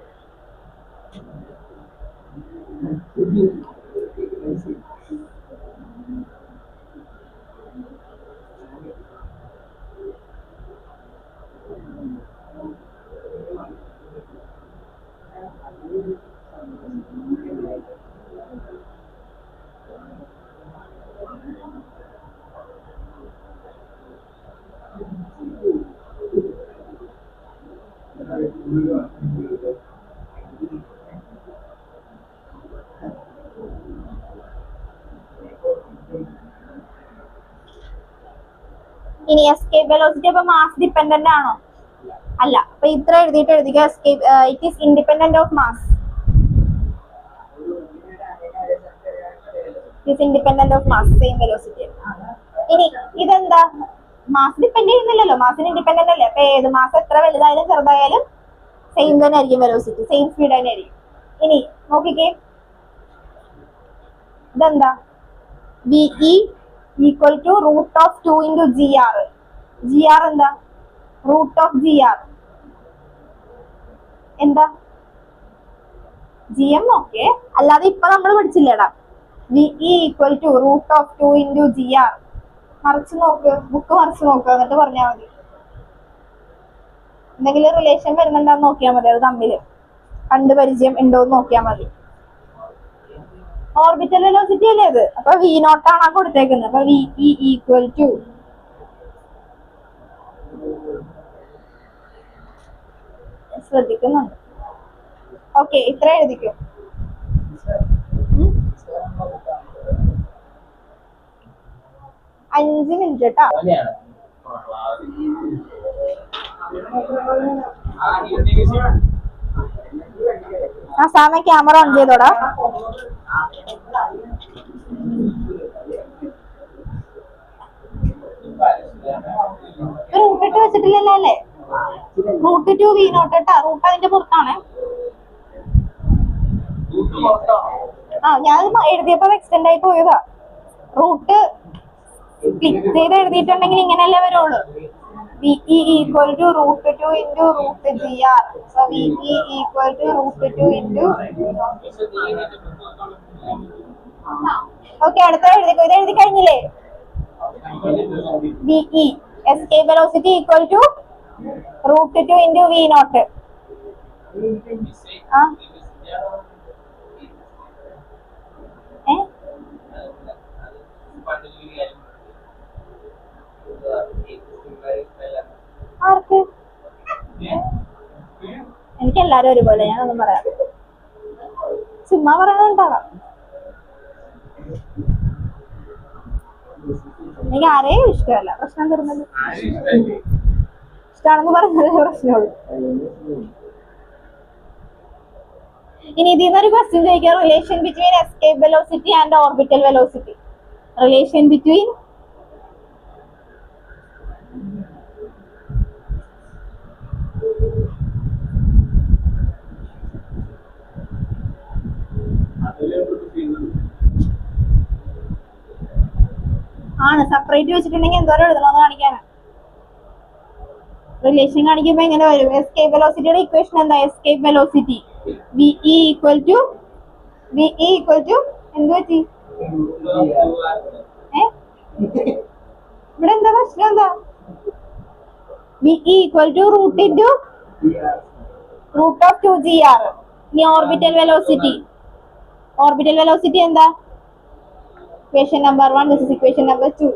ഇനി എസ്കേപ്പ് വെലോസിറ്റി അപ്പൊ മാസ് ഡിപ്പെൻഡന്റ് ആണോ? അല്ല. അപ്പൊ ഇത്ര എഴുതിക്കുക escape it is independent of mass. It is independent of mass, same velocity. ഇനി ഇതെന്താ? മാസ് ഡിപ്പെൻഡ് ചെയ്യുന്നില്ലല്ലോ, മാസിന് ഇൻഡിപെൻഡന്റ് അല്ലേ. അപ്പൊ ഏത് മാസ് എത്ര വലുതായാലും ചെറുതായാലും സെയിം തന്നെ ആയിരിക്കും വെലോസിറ്റി, സെയിം സ്പീഡ് തന്നെ ആയിരിക്കും. ഇനി നോക്കിക്കേ, ഇതെന്താ? VE equal to root of 2 into GR. GR എന്താ? റൂട്ട് ഓഫ് GR എന്താ? GM. ഓക്കെ, അല്ലാതെ ഇപ്പൊ നമ്മൾ പഠിച്ചില്ലേടാ VE equal to root of 2 into GR. മറിച്ച് നോക്ക്, ബുക്ക് മറിച്ച് നോക്ക്, എന്നിട്ട് പറഞ്ഞാൽ മതി. എന്തെങ്കിലും റിലേഷൻ വരുന്നുണ്ടെന്ന് നോക്കിയാൽ മതി, അത് തമ്മില് കണ്ട് പരിചയം ഉണ്ടോന്ന് നോക്കിയാൽ മതി. ഓർബിറ്റൽ വെലോസിറ്റി അല്ലേ അത്? അപ്പൊ V0 ആണ് കൊടുത്തേക്കുന്നത്. അപ്പൊ VE ഈക്വൽ ടു ശ്രദ്ധിക്കുന്നുണ്ട്. ഓക്കെ, ഇത്ര എഴുതിക്കും. 5 മിനിറ്റ് കേട്ടാ. സാമ ക്യാമറ ഓൺ ചെയ്തോടാ. റൂട്ട് വെച്ചിട്ടില്ലല്ലോ അല്ലേ? റൂട്ട് 2 V0 കേട്ടാ. റൂട്ട് അതിന്റെ പുറത്താണ്. ഞാൻ എഴുതിയപ്പോ എക്സ്റ്റെൻഡ് ആയി പോയതാ. റൂട്ട് ക്ലിക്ക് ചെയ്ത് എഴുതിയിട്ടുണ്ടെങ്കിൽ ഇങ്ങനെയല്ലേ വരുള്ളൂ. VE equal to root 2 into root GR. So VE equal to root 2 into. Okay, അടുത്ത എഴുതിക്കോ. ഇത് എഴുതി കഴിഞ്ഞില്ലേ? VE escape velocity equal to root 2 into V0. ആർക്ക്? എനിക്ക് എല്ലാരും ഒരുപോലെ, ഞാനൊന്നും പറയാം. ചുമ്മാ പറയാനുണ്ടാവാം. എനിക്ക് ആരെയും ഇഷ്ടമല്ല. പ്രശ്നം തീർന്നത്. ഇഷ്ടമാണെന്ന് പറഞ്ഞത് പ്രശ്നമുള്ളൂ. ഇനി ഇതിൽ നിന്നൊരു ക്വസ്റ്റ്യൻ ചോദിക്കാം. Relation between escape velocity and orbital velocity. Relation between ആണ് സെപ്പറേറ്റ് വെച്ചിട്ടുണ്ടെങ്കിൽ എന്തോരം എഴുതണമെന്ന് കാണിക്കാനാ. റിലേഷൻ കാണിക്കുമ്പോ എങ്ങനെ വരും? എസ്കേപ്പ് വെലോസിറ്റിയുടെ ഇക്വേഷൻ എന്താ? Escape velocity VE equal to എന്ത് പറ്റി? ഇവിടെ എന്താ പ്രശ്നം? എന്താ? VE equal to root into root of 2 GR. ഇനി ഓർബിറ്റൽ വെലോസിറ്റി എന്താ? Equation number 1, this is equation number 2.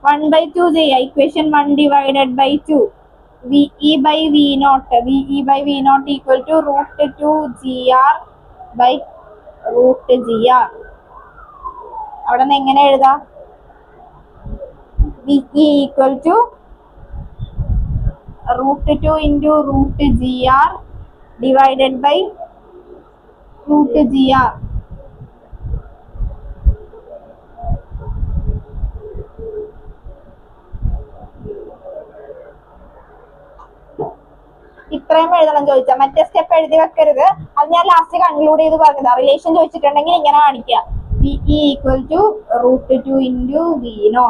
1/2 ചെയ്യാം. Equation 1 divided by 2. VE by V0 equal to root 2 GR by root GR. അവിടെ നിന്ന് എങ്ങനെ എഴുതാം? VE equal to root 2 into root GR divided by root GR. ഇത്രയും എഴുതണം ചോദിച്ചാൽ. മറ്റേ സ്റ്റെപ്പ് എഴുതി വെക്കരുത്. അത് ഞാൻ ലാസ്റ്റ് കൺക്ലൂഡ് ചെയ്ത് പറഞ്ഞതാ. റിലേഷൻ ചോദിച്ചിട്ടുണ്ടെങ്കിൽ ഇങ്ങനെ കാണിക്കുക. VE equal to root 2 into V0.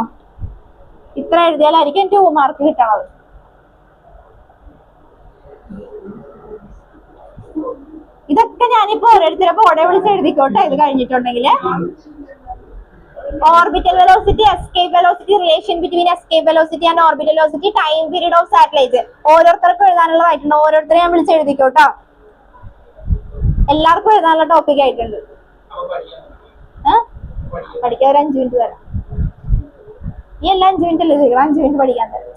ഇത്ര എഴുതിയാലായിരിക്കും 2 മാർക്ക് കിട്ടണത്. ഇതൊക്കെ ഞാനിപ്പോ ഓരോരുത്തരെ ബോർഡെ വിളിച്ച് എഴുതിക്കോട്ടെ ഇത് കഴിഞ്ഞിട്ടുണ്ടെങ്കിൽ. Orbital velocity, escape velocity, relation between escape velocity and orbital velocity, time period of satellite. ഓരോരുത്തർക്കും എഴുതാനുള്ളതായിട്ടുണ്ട്. ഓരോരുത്തരെ ഞാൻ വിളിച്ച് എഴുതിക്കോട്ടോ. എല്ലാവർക്കും എഴുതാനുള്ള ടോപ്പിക് ആയിട്ടുണ്ട്. പഠിക്കാൻ ഒരു 5 മിനിറ്റ് തരാം. ഈ എല്ലാം 5 മിനിറ്റ് അല്ലേ ചോദിക്കണം, 5 മിനിറ്റ് പഠിക്കാൻ തരാം.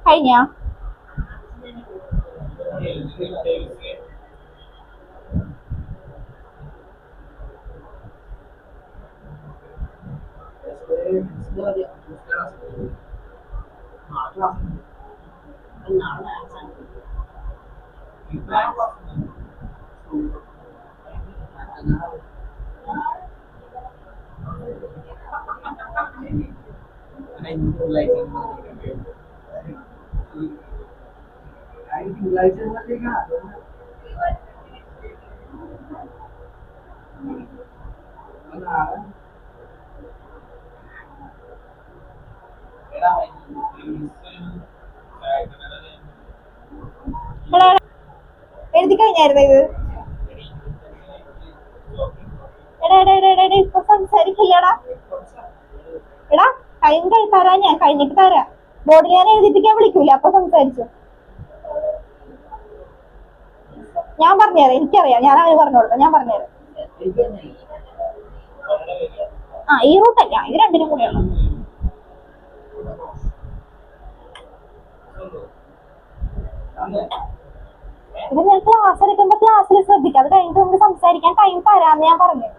കഴിഞ്ഞ എഴുതി കഴിഞ്ഞായിരുന്നു ഇത്. ഇപ്പൊ സംസാരിക്കില്ലടാ. എടാ ടൈം തരാ, ഞാൻ കഴിഞ്ഞിട്ട് തരാം. ബോർഡിൽ ഞാൻ എഴുതിപ്പിക്കാൻ വിളിക്കൂല, അപ്പൊ സംസാരിച്ചു. ഞാൻ പറഞ്ഞുതരാം, എനിക്കറിയാം, ഞാൻ അവന് പറഞ്ഞു കൊടുക്കാം. ഞാൻ പറഞ്ഞുതരാം. ഈ റൂട്ടല്ല, ഇത് രണ്ടിനും കൂടെയാണ്. ഇത് ഞാൻ ക്ലാസ് എടുക്കുമ്പോ ക്ലാസ്സിൽ ശ്രദ്ധിക്കാം. അത് കഴിഞ്ഞിട്ട് നമുക്ക് സംസാരിക്കാൻ ടൈം തരാന്ന് ഞാൻ പറഞ്ഞു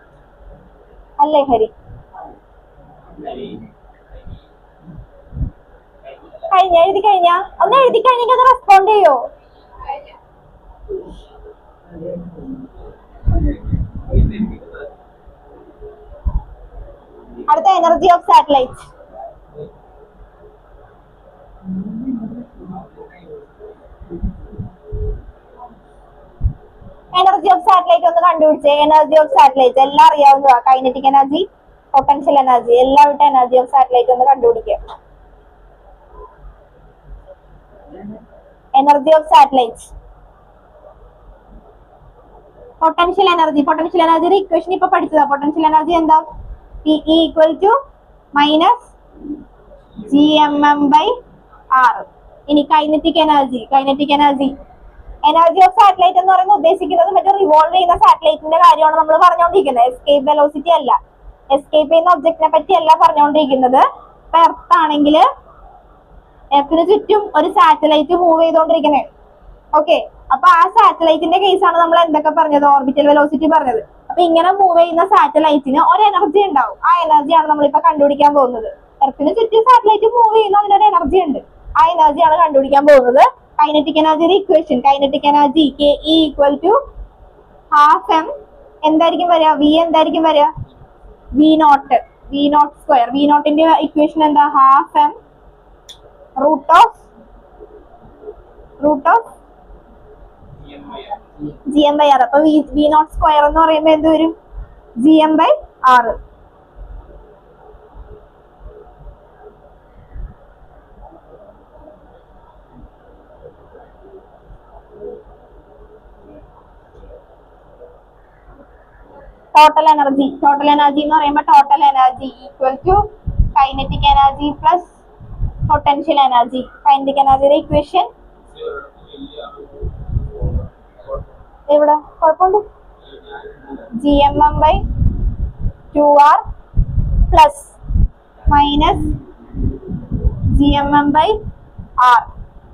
അല്ലേ ഹരി? എഴുതി കഴിഞ്ഞാ ഒന്ന് എഴുതി കഴിഞ്ഞെങ്കിൽ അത് റെസ്പോണ്ട് ചെയ്യോ? അടുത്ത energy of satellite. Energy of satellite ഒന്ന് കണ്ടുപിടിച്ചേ. എനർജി ഓഫ് സാറ്റലൈറ്റ് എല്ലാം അറിയാവുന്നതാ. കൈനറ്റിക് എനർജി, പൊട്ടൻഷ്യൽ എനർജി, എല്ലാം വിട്ട എനർജി ഓഫ് സാറ്റലൈറ്റ് ഒന്ന് കണ്ടുപിടിക്കുക. Energy of satellite, potential energy. Potential എനർജിയുടെ ഇക്വേഷൻ ഇപ്പൊ പഠിച്ചതാ. പൊട്ടൻഷ്യൽ എനർജി എന്താ? PE equal to minus GMM/R. ഇനി kinetic energy. Kinetic energy, energy of satellite എന്ന് പറയുന്നത് ഉദ്ദേശിക്കുന്നത് മറ്റേ റിവോൾവ് ചെയ്യുന്ന സാറ്റലൈറ്റിന്റെ കാര്യമാണ് നമ്മൾ പറഞ്ഞുകൊണ്ടിരിക്കുന്നത്. എസ്കേപ്പ് വെലോസിറ്റി അല്ല, എസ്കേപ്പ് ചെയ്യുന്ന ഒബ്ജക്റ്റിനെ പറ്റി അല്ല പറഞ്ഞുകൊണ്ടിരിക്കുന്നത്. ഇപ്പൊ എർത്ത് ആണെങ്കിൽ എർത്തിന് ചുറ്റും ഒരു സാറ്റലൈറ്റ് മൂവ് ചെയ്തോണ്ടിരിക്കുന്നത്. ഓക്കെ, അപ്പൊ ആ സാറ്റലൈറ്റിന്റെ കേസാണ് നമ്മൾ എന്തൊക്കെ പറഞ്ഞത്? ഓർബിറ്റൽ വെലോസിറ്റി പറഞ്ഞത്. അപ്പൊ ഇങ്ങനെ മൂവ് ചെയ്യുന്ന സാറ്റലൈറ്റിന് ഒരു എനർജി ഉണ്ടാവും. ആ എനർജിയാണ് നമ്മളിപ്പോ കണ്ടുപിടിക്കാൻ പോകുന്നത്. എർത്തിന് ചുറ്റും സാറ്റലൈറ്റ് മൂവ് ചെയ്യുന്ന അതിനൊരു എനർജി ഉണ്ട്. ആ എനർജിയാണ് കണ്ടുപിടിക്കാൻ പോകുന്നത്. കൈനറ്റിക് എനർജിയുടെ equation, kinetic energy KE equal to half M എന്തായിരിക്കും വരിക? V എന്തായിരിക്കും വരിക? V0 square. V0ന്റെ ഇക്വേഷൻ എന്താ? Half M root of GM/R. അപ്പൊ V0 സ്ക്വയർ എന്ന് പറയുമ്പോ എന്ത് വരും? GM/R. Total energy. Total energy എന്ന് പറയുമ്പോൾ total energy equal to kinetic energy plus potential energy. Kinetic എനർജിയുടെ ഇക്വേഷൻ ഇവിടെ കുഴപ്പമുണ്ട്. GMM/2R plus minus GMM/R.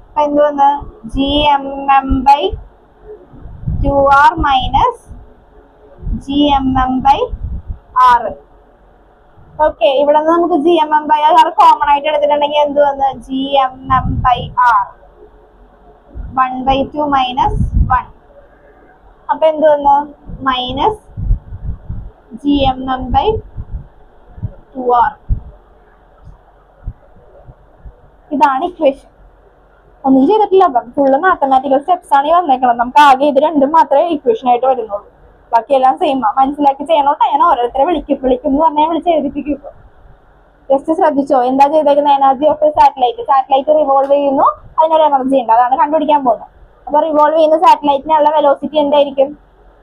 അപ്പൊ എന്ത് വന്ന്? GMM/2R minus GMM/R. ഓക്കെ, ഇവിടെ നിന്ന് നമുക്ക് GMM/R കോമൺ ആയിട്ട് എടുത്തിട്ടുണ്ടെങ്കിൽ എന്ത് വന്ന്? GMM/R 1/2 minus 1. അപ്പൊ എന്ത് വന്ന്? Minus GMM/2R. ഇതാണ് ഇക്വേഷൻ. ഒന്നും ചെയ്തിട്ടില്ല, ഫുള്ള് മാത്തമാറ്റിക്കൽ സ്റ്റെപ്സ് ആണ് ഈ വന്നേക്കണം. നമുക്ക് ആകെ ഇത് രണ്ടും മാത്രമേ ഇക്വേഷൻ ആയിട്ട് വരുന്നുള്ളൂ. ബാക്കിയെല്ലാം സെയിം മനസ്സിലാക്കി ചെയ്യണോട്ടെ. ഞാൻ ഓരോരുത്തരെ വിളിക്കും എന്ന് പറഞ്ഞാൽ വിളിച്ച് എഴുതിപ്പിക്കും. ഇപ്പൊ ജസ്റ്റ് ശ്രദ്ധിച്ചോ എന്താ ചെയ്തേക്കുന്ന എനർജി ഓഫ് സാറ്റലൈറ്റ് റിവോൾവ് ചെയ്യുന്നു, അതിനൊരു എനർജി ഉണ്ട്, അതാണ് കണ്ടുപിടിക്കാൻ പോകുന്നത്. അപ്പൊ റിവോൾവ് ചെയ്യുന്ന സാറ്റലൈറ്റിനുള്ള വെലോസിറ്റി എന്തായിരിക്കും?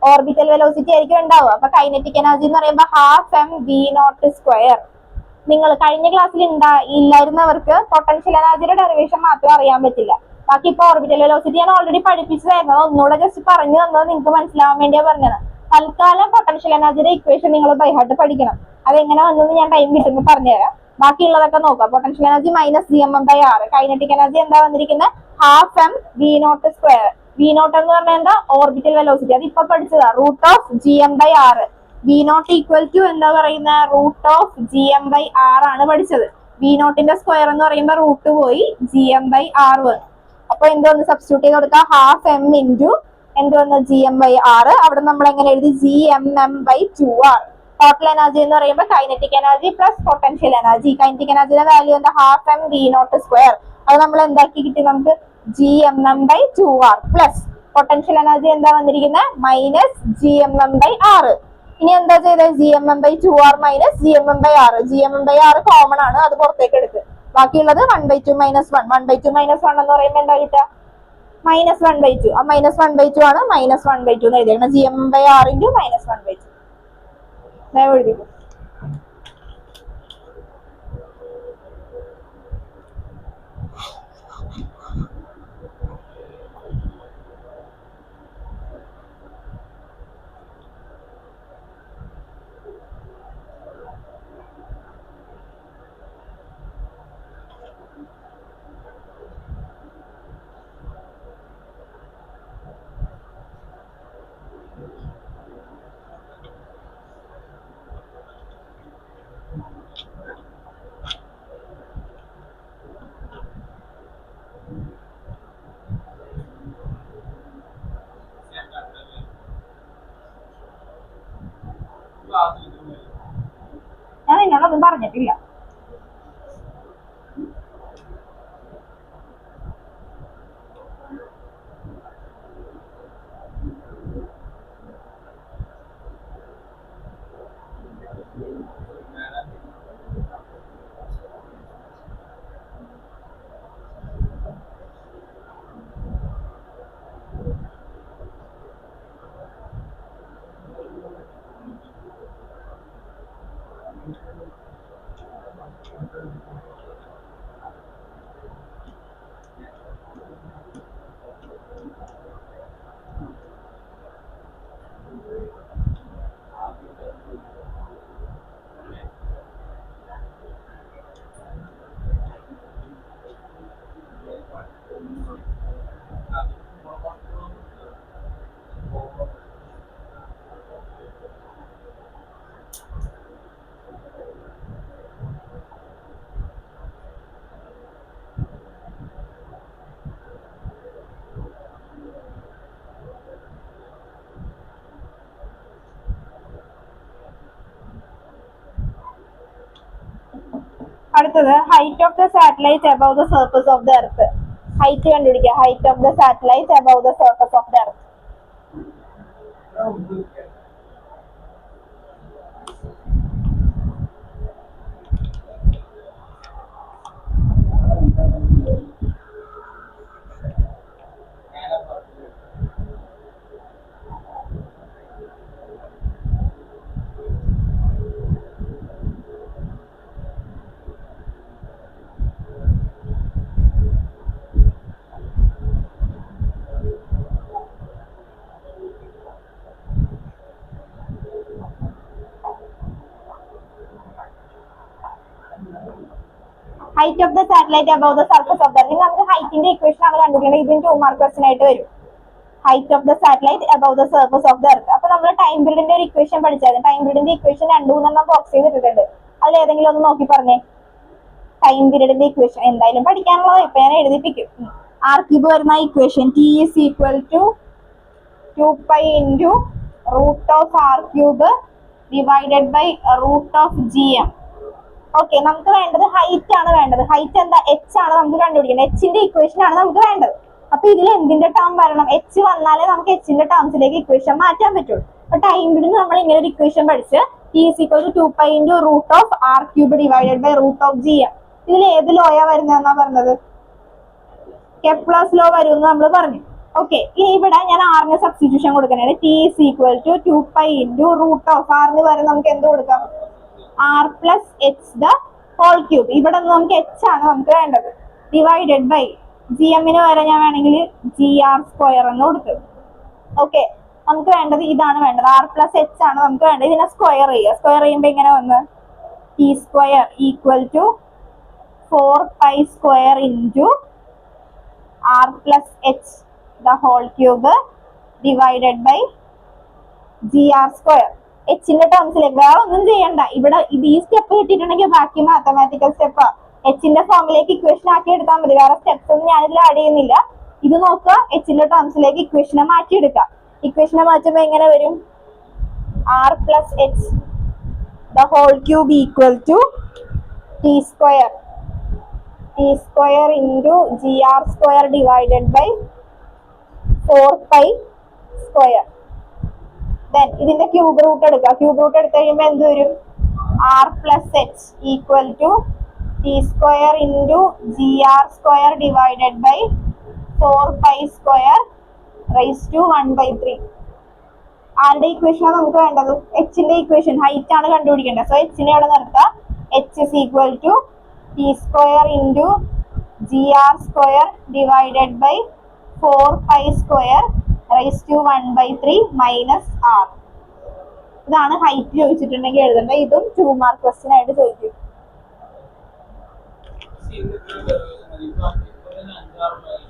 ഓർബിറ്റൽ വെലോസിറ്റി ആയിരിക്കും ഉണ്ടാവുക. അപ്പൊ കൈനറ്റിക് എനർജി എന്ന് പറയുമ്പോൾ ½mv0². നിങ്ങൾ കഴിഞ്ഞ ക്ലാസ്സിൽ ഇല്ലായിരുന്നവർക്ക് പൊട്ടൻഷ്യൽ എനർജിയുടെ ഡെറിവേഷൻ മാത്രം അറിയാൻ പറ്റില്ല. ബാക്കി ഇപ്പൊ ഓർബിറ്റൽ വെലോസിറ്റി ഞാൻ ഓൾറെഡി പഠിപ്പിച്ചതായിരുന്നു, ഒന്നുകൂടെ ജസ്റ്റ് പറഞ്ഞു തന്നത് നിങ്ങൾക്ക് മനസ്സിലാവാൻ വേണ്ടിയാ പറഞ്ഞത്. തൽക്കാലം പൊട്ടൻഷ്യൽ എനർജിയുടെ ഇക്വേഷൻ നിങ്ങൾ ബൈഹാർട്ട് പഠിക്കണം. അതെങ്ങനെ വന്നെന്ന് ഞാൻ ടൈം കിട്ടുമ്പോൾ പറഞ്ഞുതരാം. ബാക്കിയുള്ളതൊക്കെ നോക്കാം. Potential energy -gmm/r. Kinetic energy എന്താ വന്നിരിക്കുന്നത്? ½mv0². v0 എന്ന് പറഞ്ഞാൽ എന്താ? Orbital velocity. അത് ഇപ്പൊ പഠിച്ചതാ, √gm/r. v0 എന്താ പറയുന്ന? √gm/r ആണ് പഠിച്ചത്. v0ന്റെ സ്ക്വയർ എന്ന് പറയുമ്പോ റൂട്ട് പോയി gm/r വന്നു. അപ്പൊ എന്തോന്ന് സബ്സ്റ്റിറ്റ്യൂട്ട് ചെയ്ത് കൊടുക്കുക? ½ m ഇൻറ്റു എന്തോന്ന് gm/r. അവിടെ നമ്മൾ എങ്ങനെ എഴുതി? gmm/2r. ടോട്ടൽ എനർജി എന്ന് പറയുമ്പോൾ kinetic energy plus potential energy. Kinetic എനർജിയുടെ വാല്യൂ എന്താ? ½mv0². അത് നമ്മൾ എന്താക്കി കിട്ടി നമുക്ക്? gmm/2r പ്ലസ് പൊട്ടൻഷ്യൽ എനർജി എന്താ വന്നിരിക്കുന്നത്? -gmm/r. ഇനി എന്താ ചെയ്തത്? gmm/2r -gmm/r. gmm/r കോമൺ ആണ്, അത് പുറത്തേക്ക് എടുത്ത്. ബാക്കിയുള്ളത് 1/2 - 1. 1/2 - 1 എന്ന് പറയുമ്പോൾ എന്താ കിട്ടുക? -1/2. ആ -1/2 ആണ് -1/2 എന്ന് എഴുതിയത്. gmm/r × -1/2 എഴുതിക്കും. ഞാൻ നിന്നോടൊന്നും പറഞ്ഞിട്ടില്ല. അടുത്തത് height of the satellite above the surface of the earth. Height കണ്ടുപിടിക്കുക. Height of the satellite above the surface of the earth. Height of the satellite above the surface of the earth. നമുക്ക് ഹൈറ്റിന്റെ equation ആണ് കണ്ടുപിടിക്കേണ്ടത്. ഇതിന് 2 mark question ആയിട്ട് വരും. Height of the satellite above the surface of the earth. അപ്പൊ നമ്മൾ time പീരീഡിന്റെ ഒരു ഇക്വേഷൻ പഠിച്ചായിരുന്നു. ടൈം പീരീഡിന്റെ ഇക്വേഷൻ 2 ബോക്സ് ചെയ്തിട്ടുണ്ട്. അതിൽ ഏതെങ്കിലും ഒന്ന് നോക്കി പറഞ്ഞേ. ടൈം പീരീഡിന്റെ ഇക്വേഷൻ എന്തായാലും പഠിക്കാനുള്ളത് ഇപ്പൊ ഞാൻ എഴുതിപ്പിക്കും. r³ വരുന്ന equation t is equal to 2π into √r³ divided by √gm. Okay, നമുക്ക് വേണ്ടത് ഹൈറ്റ് ആണ് വേണ്ടത്. ഹൈറ്റ് എന്താ? h ആണ് നമുക്ക് കണ്ടുപിടിക്കേണ്ടത്. hന്റെ ഇക്വേഷൻ ആണ് നമുക്ക് വേണ്ടത്. അപ്പൊ ഇതിൽ എന്തിന്റെ ടേം വരണം? h വന്നാലേ നമുക്ക് hന്റെ ടേംസിലേക്ക് ഇക്വേഷൻ മാറ്റാൻ പറ്റുള്ളൂ. അപ്പൊ ടൈം പീരീഡിന് നമ്മൾ ഇങ്ങനെ ഒരു ഇക്വേഷൻ പഠിച്ച് T is equal to 2π into root of R cube divided by root of G M. ഇതിൽ ഏത് ലോയാ വരുന്നതെന്നാ പറഞ്ഞത്? കെപ്ലേഴ്സ് ലോ വരും നമ്മൾ പറഞ്ഞു. ഓക്കെ, ഇനി ഇവിടെ ഞാൻ ആറിന് സബ്സ്റ്റിറ്റ്യൂഷൻ കൊടുക്കണേ. T is equal to 2π into root of ആറിന് വരെ നമുക്ക് എന്ത് കൊടുക്കാം? R plus H the whole cube. ഇവിടെ നമുക്ക് എച്ച് ആണ് നമുക്ക് വേണ്ടത്. ഡിവൈഡഡ് ബൈ ജി എമ്മിന് വരെ ഞാൻ വേണമെങ്കിൽ ജി ആർ സ്ക്വയർ എന്ന് കൊടുത്തു. ഓക്കെ, നമുക്ക് വേണ്ടത് ഇതാണ് വേണ്ടത്. ആർ പ്ലസ് എച്ച് ആണ് നമുക്ക് വേണ്ടത്. ഇതിനെ സ്ക്വയർ ചെയ്യുക. സ്ക്വയർ ചെയ്യുമ്പോൾ ഇങ്ങനെ വന്ന് T square equal to 4π square into R plus H the whole cube divided by G R square. എച്ചിന്റെ ടേംസിലേക്ക് വേറെ ഒന്നും ചെയ്യണ്ട. ഇവിടെ ഇത് ഈ സ്റ്റെപ്പ് കിട്ടിയിട്ടുണ്ടെങ്കിൽ ബാക്കി മാത്തമാറ്റിക്കൽ സ്റ്റെപ്പ് എച്ചിന്റെ ഫോമിലേക്ക് ഇക്വേഷൻ ആക്കി എടുത്താൽ മതി. വേറെ സ്റ്റെപ്സ് ഒന്നും ഞാനിതിൽ ആഡ് ചെയ്യുന്നില്ല. ഇത് നോക്കുക, എച്ചിന്റെ ടേംസിലേക്ക് ഇക്വേഷനെ മാറ്റിയെടുക്കാം. ഇക്വേഷനെ മാറ്റുമ്പോൾ എങ്ങനെ വരും? R plus H the whole cube equal to T square into G R square divided by 4π square. Then ഇതിന്റെ ക്യൂബ് റൂട്ട് എടുക്കുക. ക്യൂബ് റൂട്ട് എടുത്തു കഴിയുമ്പോൾ എന്ത് വരും? R plus H equal to T square into G R square divided by 4π square raise to 1/3. ആരുടെ ഇക്വേഷനാണ് നമുക്ക് വേണ്ടത്? എച്ചിന്റെ equation. Height ആണ് കണ്ടുപിടിക്കേണ്ടത്. സോ എച്ചിനെ അവിടെ നിർത്താം. H is equal to T square into G R square divided by 4π square raise to 1/3 minus R. ഇതാണ് height ചോദിച്ചിട്ടുണ്ടെങ്കിൽ എഴുതേണ്ടത്. ഇതും 2 മാർക്ക് ക്വസ്റ്റ്യൻ ആയിട്ട് ചോദിക്കും.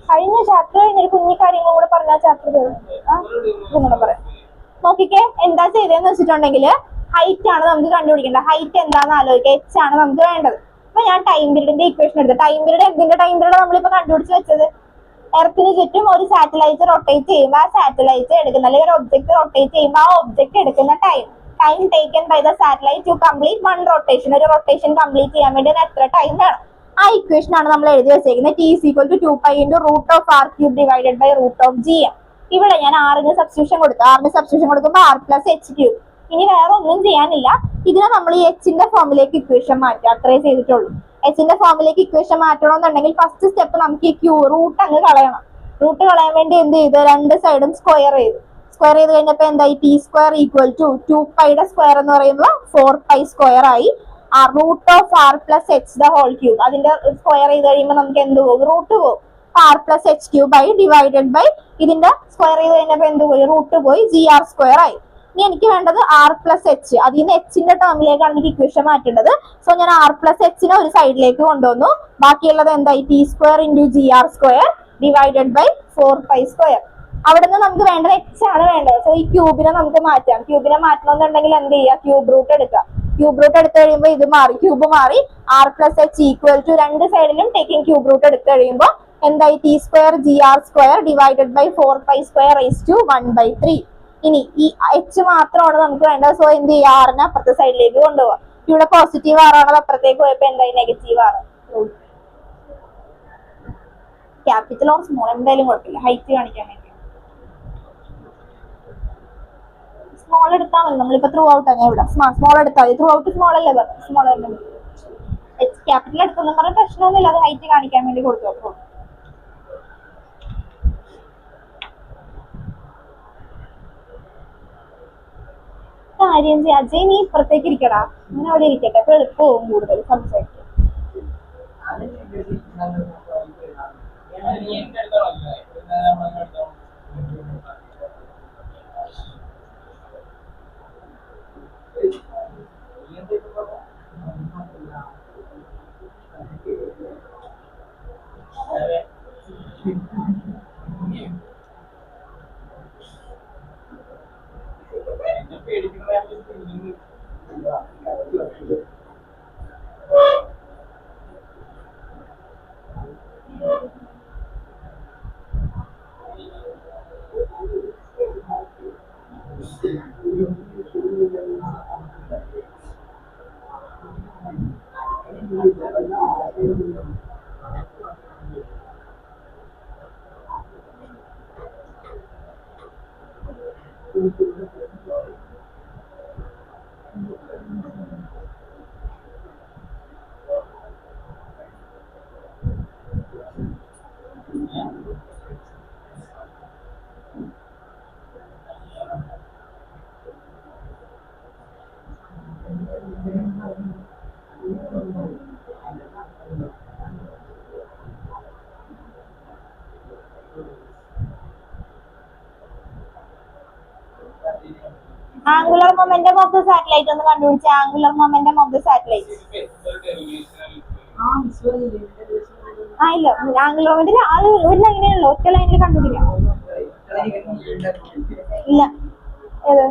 കഴിഞ്ഞ ചാപ്റ്റർ കഴിഞ്ഞൊരു കുഞ്ഞു കാര്യങ്ങളും കൂടെ പറഞ്ഞ ചാപ്റ്റർ ഇതും കൂടെ പറയാം. നോക്കിക്കേ, എന്താ ചെയ്തതെന്ന് വെച്ചിട്ടുണ്ടെങ്കിൽ ഹൈറ്റ് ആണ് നമുക്ക് കണ്ടുപിടിക്കേണ്ടത്. ഹൈറ്റ് എന്താണെന്ന് ആലോചിക്കുക. എച്ച് ആണ് നമുക്ക് വേണ്ടത്. അപ്പൊ ഞാൻ ടൈം പീരീഡിന്റെ ഇക്വേഷൻ എടുത്തു. ടൈം പീരീഡ് എന്തിന്റെ ടൈം പീരീഡ് നമ്മളിപ്പോ കണ്ടുപിടിച്ച് വെച്ചത്? എർത്തിന് ചുറ്റും ഒരു സാറ്റലൈറ്റ് റൊട്ടേറ്റ് ചെയ്യുമ്പോൾ ആ സാറ്റലൈറ്റ് എടുക്കുന്ന അല്ലെങ്കിൽ ഒരു ഒബ്ജക്ട് റൊട്ടേറ്റ് ചെയ്യുമ്പോൾ ആ ഒബ്ജക്ട് എടുക്കുന്ന time taken by the satellite to complete one rotation. ഒരു റൊട്ടേഷൻ കംപ്ലീറ്റ് ചെയ്യാൻ വേണ്ടി എത്ര ടൈം വേണം? ആ ഇക്വേഷൻ ആണ് നമ്മൾ എഴുതി വെച്ചേക്കുന്നത്. T is equal to 2π into root of R cube divided by root of G M. ഇവിടെ ഞാൻ ആറിന് സബ്സ്റ്റിറ്റ്യൂഷൻ കൊടുത്തു. ആറിന് സബ്സ്റ്റിറ്റ്യൂഷൻ കൊടുക്കുമ്പോൾ ആർ പ്ലസ് എച്ച് ക്യൂബ്. ഇനി വേറെ ഒന്നും ചെയ്യാനില്ല. ഇതിനെ നമ്മൾ ഈ എച്ചിന്റെ ഫോമിലേക്ക് ഇക്വേഷൻ മാറ്റുക. അത്രേ ചെയ്തിട്ടുള്ളൂ. എച്ചിന്റെ ഫോമിലേക്ക് ഇക്വേഷൻ മാറ്റണമെന്നുണ്ടെങ്കിൽ ഫസ്റ്റ് സ്റ്റെപ്പ് നമുക്ക് ഈ റൂട്ട് അങ്ങ് കളയണം. റൂട്ട് കളയാൻ വേണ്ടി എന്ത് ചെയ്ത് രണ്ട് സൈഡും സ്ക്വയർ ചെയ്തു. സ്ക്വയർ ചെയ്ത് കഴിഞ്ഞപ്പോ എന്തായി? ടി സ്ക്വയർ ഈക്വൽ ടു 2πയുടെ സ്ക്വയർ എന്ന് പറയുമ്പോൾ 4π സ്ക്വയർ ആയി. Root of R plus H the whole cube. അതിന്റെ സ്ക്വയർ ചെയ്ത് കഴിയുമ്പോൾ നമുക്ക് എന്ത് പോകും? റൂട്ട് പോകും. ആർ പ്ലസ് എച്ച് ക്യൂബ് ആയി ഡിവൈഡഡ് ബൈ ഇതിന്റെ സ്ക്വയർ ചെയ്ത് കഴിഞ്ഞപ്പോ എന്ത് പോയി? റൂട്ട് പോയി. ജി ആർ സ്ക്വയർ ആയി. ഇനി എനിക്ക് വേണ്ടത് ആർ പ്ലസ് എച്ച്. അതിൽ നിന്ന് എച്ചിന്റെ ടേമിലേക്കാണ് എനിക്ക് ഇക്വേഷൻ മാറ്റേണ്ടത്. സോ ഞാൻ ആർ പ്ലസ് എച്ചിനെ ഒരു സൈഡിലേക്ക് കൊണ്ടുവന്നു. ബാക്കിയുള്ളത് എന്തായി? T square into G R square divided by 4π square. അവിടെ നിന്ന് നമുക്ക് വേണ്ടത് എച്ച് ആണ് വേണ്ടത്. സോ ഈ ക്യൂബിനെ നമുക്ക് മാറ്റാം. ക്യൂബിനെ മാറ്റണമെന്നുണ്ടെങ്കിൽ എന്ത് ചെയ്യുക? ക്യൂബ് റൂട്ട് എടുക്കാം. ക്യൂബ് റൂട്ട് എടുത്തു കഴിയുമ്പോൾ ഇത് മാറി, ക്യൂബ് മാറി. R plus H equal to രണ്ട് സൈഡിലും ടേക്കിംഗ് ക്യൂബ് റൂട്ട് എടുത്തു കഴിയുമ്പോൾ എന്തായി? T square G R square divided by 4π square raise to 1/3. ഇനി ഈ എച്ച് മാത്രമാണ് നമുക്ക് വേണ്ടത്. സോ എന്ത് ചെയ്യുക? ആറിനെ അപ്പുറത്തെ സൈഡിലേക്ക് കൊണ്ടുപോകാം. ഇവിടെ പോസിറ്റീവ് ആറാണത് അപ്പുറത്തേക്ക് പോയപ്പോ എന്തായി? നെഗറ്റീവ് ആറ്. ക്യാപിറ്റൽ ഓർ സ്മോൾ എന്തായാലും കുഴപ്പമില്ല, ഹൈറ്റ് കാണിക്കാൻ വേണ്ടി സ്മോൾ എടുത്താൽ മതി. നമ്മളിപ്പോ ത്രൂ ഔട്ട് അങ്ങനെ വിടാം. സ്മോൾ എടുത്താൽ മതി. ത്രൂ ഔട്ട് സ്മോൾ അല്ലേ? സ്മോൾ തന്നെ. ക്യാപിറ്റൽ എടുത്തൊന്നും പറഞ്ഞ പ്രശ്നമൊന്നുമില്ല. അത് ഹൈറ്റ് കാണിക്കാൻ വേണ്ടി കൊടുത്തു. കാര്യം ചെയ്യാം. അജയ് നീ ഇപ്പുറത്തേക്ക് ഇരിക്കടാ. അങ്ങനെ അവിടെ ഇരിക്കട്ടെ. അപ്പൊ എളുപ്പവും കൂടുതൽ സംസാരിക്കും. Angular momentum of the satellite ഒന്ന് കണ്ടുപിടിച്ച. Angular momentum of the satellite. ഇല്ല, ആംഗുലർ മൊമെന്റം അത് ഒരു ലൈനേയുള്ളൂ, ഒറ്റ ലൈനിൽ കണ്ടുപിടിക്കാം. ഇല്ല, ഏത്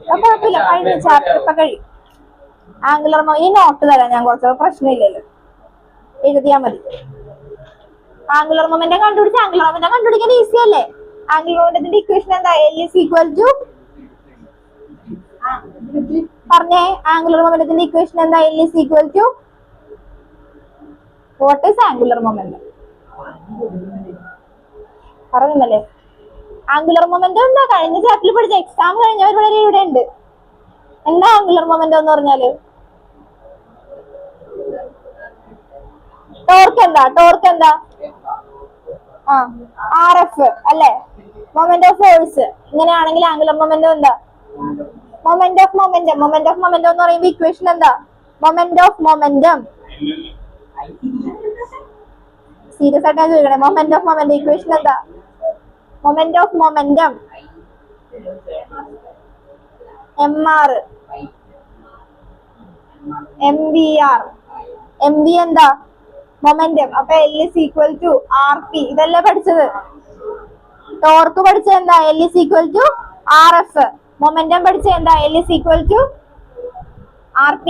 കുഴപ്പമില്ല, കഴിഞ്ഞ ചാപ്റ്റർ ഇപ്പൊ കഴിയും. ആംഗുലർ ഈ നോട്ട് തരാം ഞാൻ, കുറച്ച് പ്രശ്നമില്ലല്ലോ, എഴുതിയാ മതി. ആംഗുലർ മൊമെന്റം കണ്ടുപിടിച്ച. ആംഗുലർ മൊമെന്റം കണ്ടുപിടിക്കാൻ ഈസി അല്ലേ? ആംഗുലർ മൊമെന്റത്തിന്റെ ഇക്വേഷൻ എന്താ? L is equal to പറഞ്ഞേ. ആംഗുലർ മൊമെന്റത്തിന്റെ ഇക്വേഷൻ എന്താ? L is equal to what is angular momentum? പറഞ്ഞല്ലേ ആംഗുലർ മൊമെന്റം എന്താ? കഴിഞ്ഞ ചാപ്റ്ററിൽ പഠിച്ച, എക്സാം കഴിഞ്ഞവർ വളരെ ഇവിടെ ഉണ്ട്. എന്താ ആംഗുലർ മൊമെന്റം എന്ന് പറഞ്ഞാല്? ടോർക്ക് എന്താ? ടോർക്ക് എന്താ? RF അല്ലേ? Moment of force. ഇങ്ങനെയാണെങ്കിൽ ആംഗുലർ മൊമെന്റം എന്താ? Moment of momentum. Moment of momentum എന്ന് പറയുമ്പോൾ ഇക്വേഷൻ എന്താ? Moment of momentum. സീരിയസ് ആയിട്ടാണ് ചോദിക്കണേ. മൊമെന്റ് ഓഫ് മൊമെന്റം ഇക്വേഷൻ എന്താ? Moment of momentum MR MVR. MV എന്താ? മൊമെന്റം. അപ്പൊ L is equal to RP. ഇതല്ലേ പഠിച്ചത്? ടോർക്ക് പഠിച്ച എന്താ? L is equal to RF. Momentum പഠിച്ച എന്താ? L is equal to RP.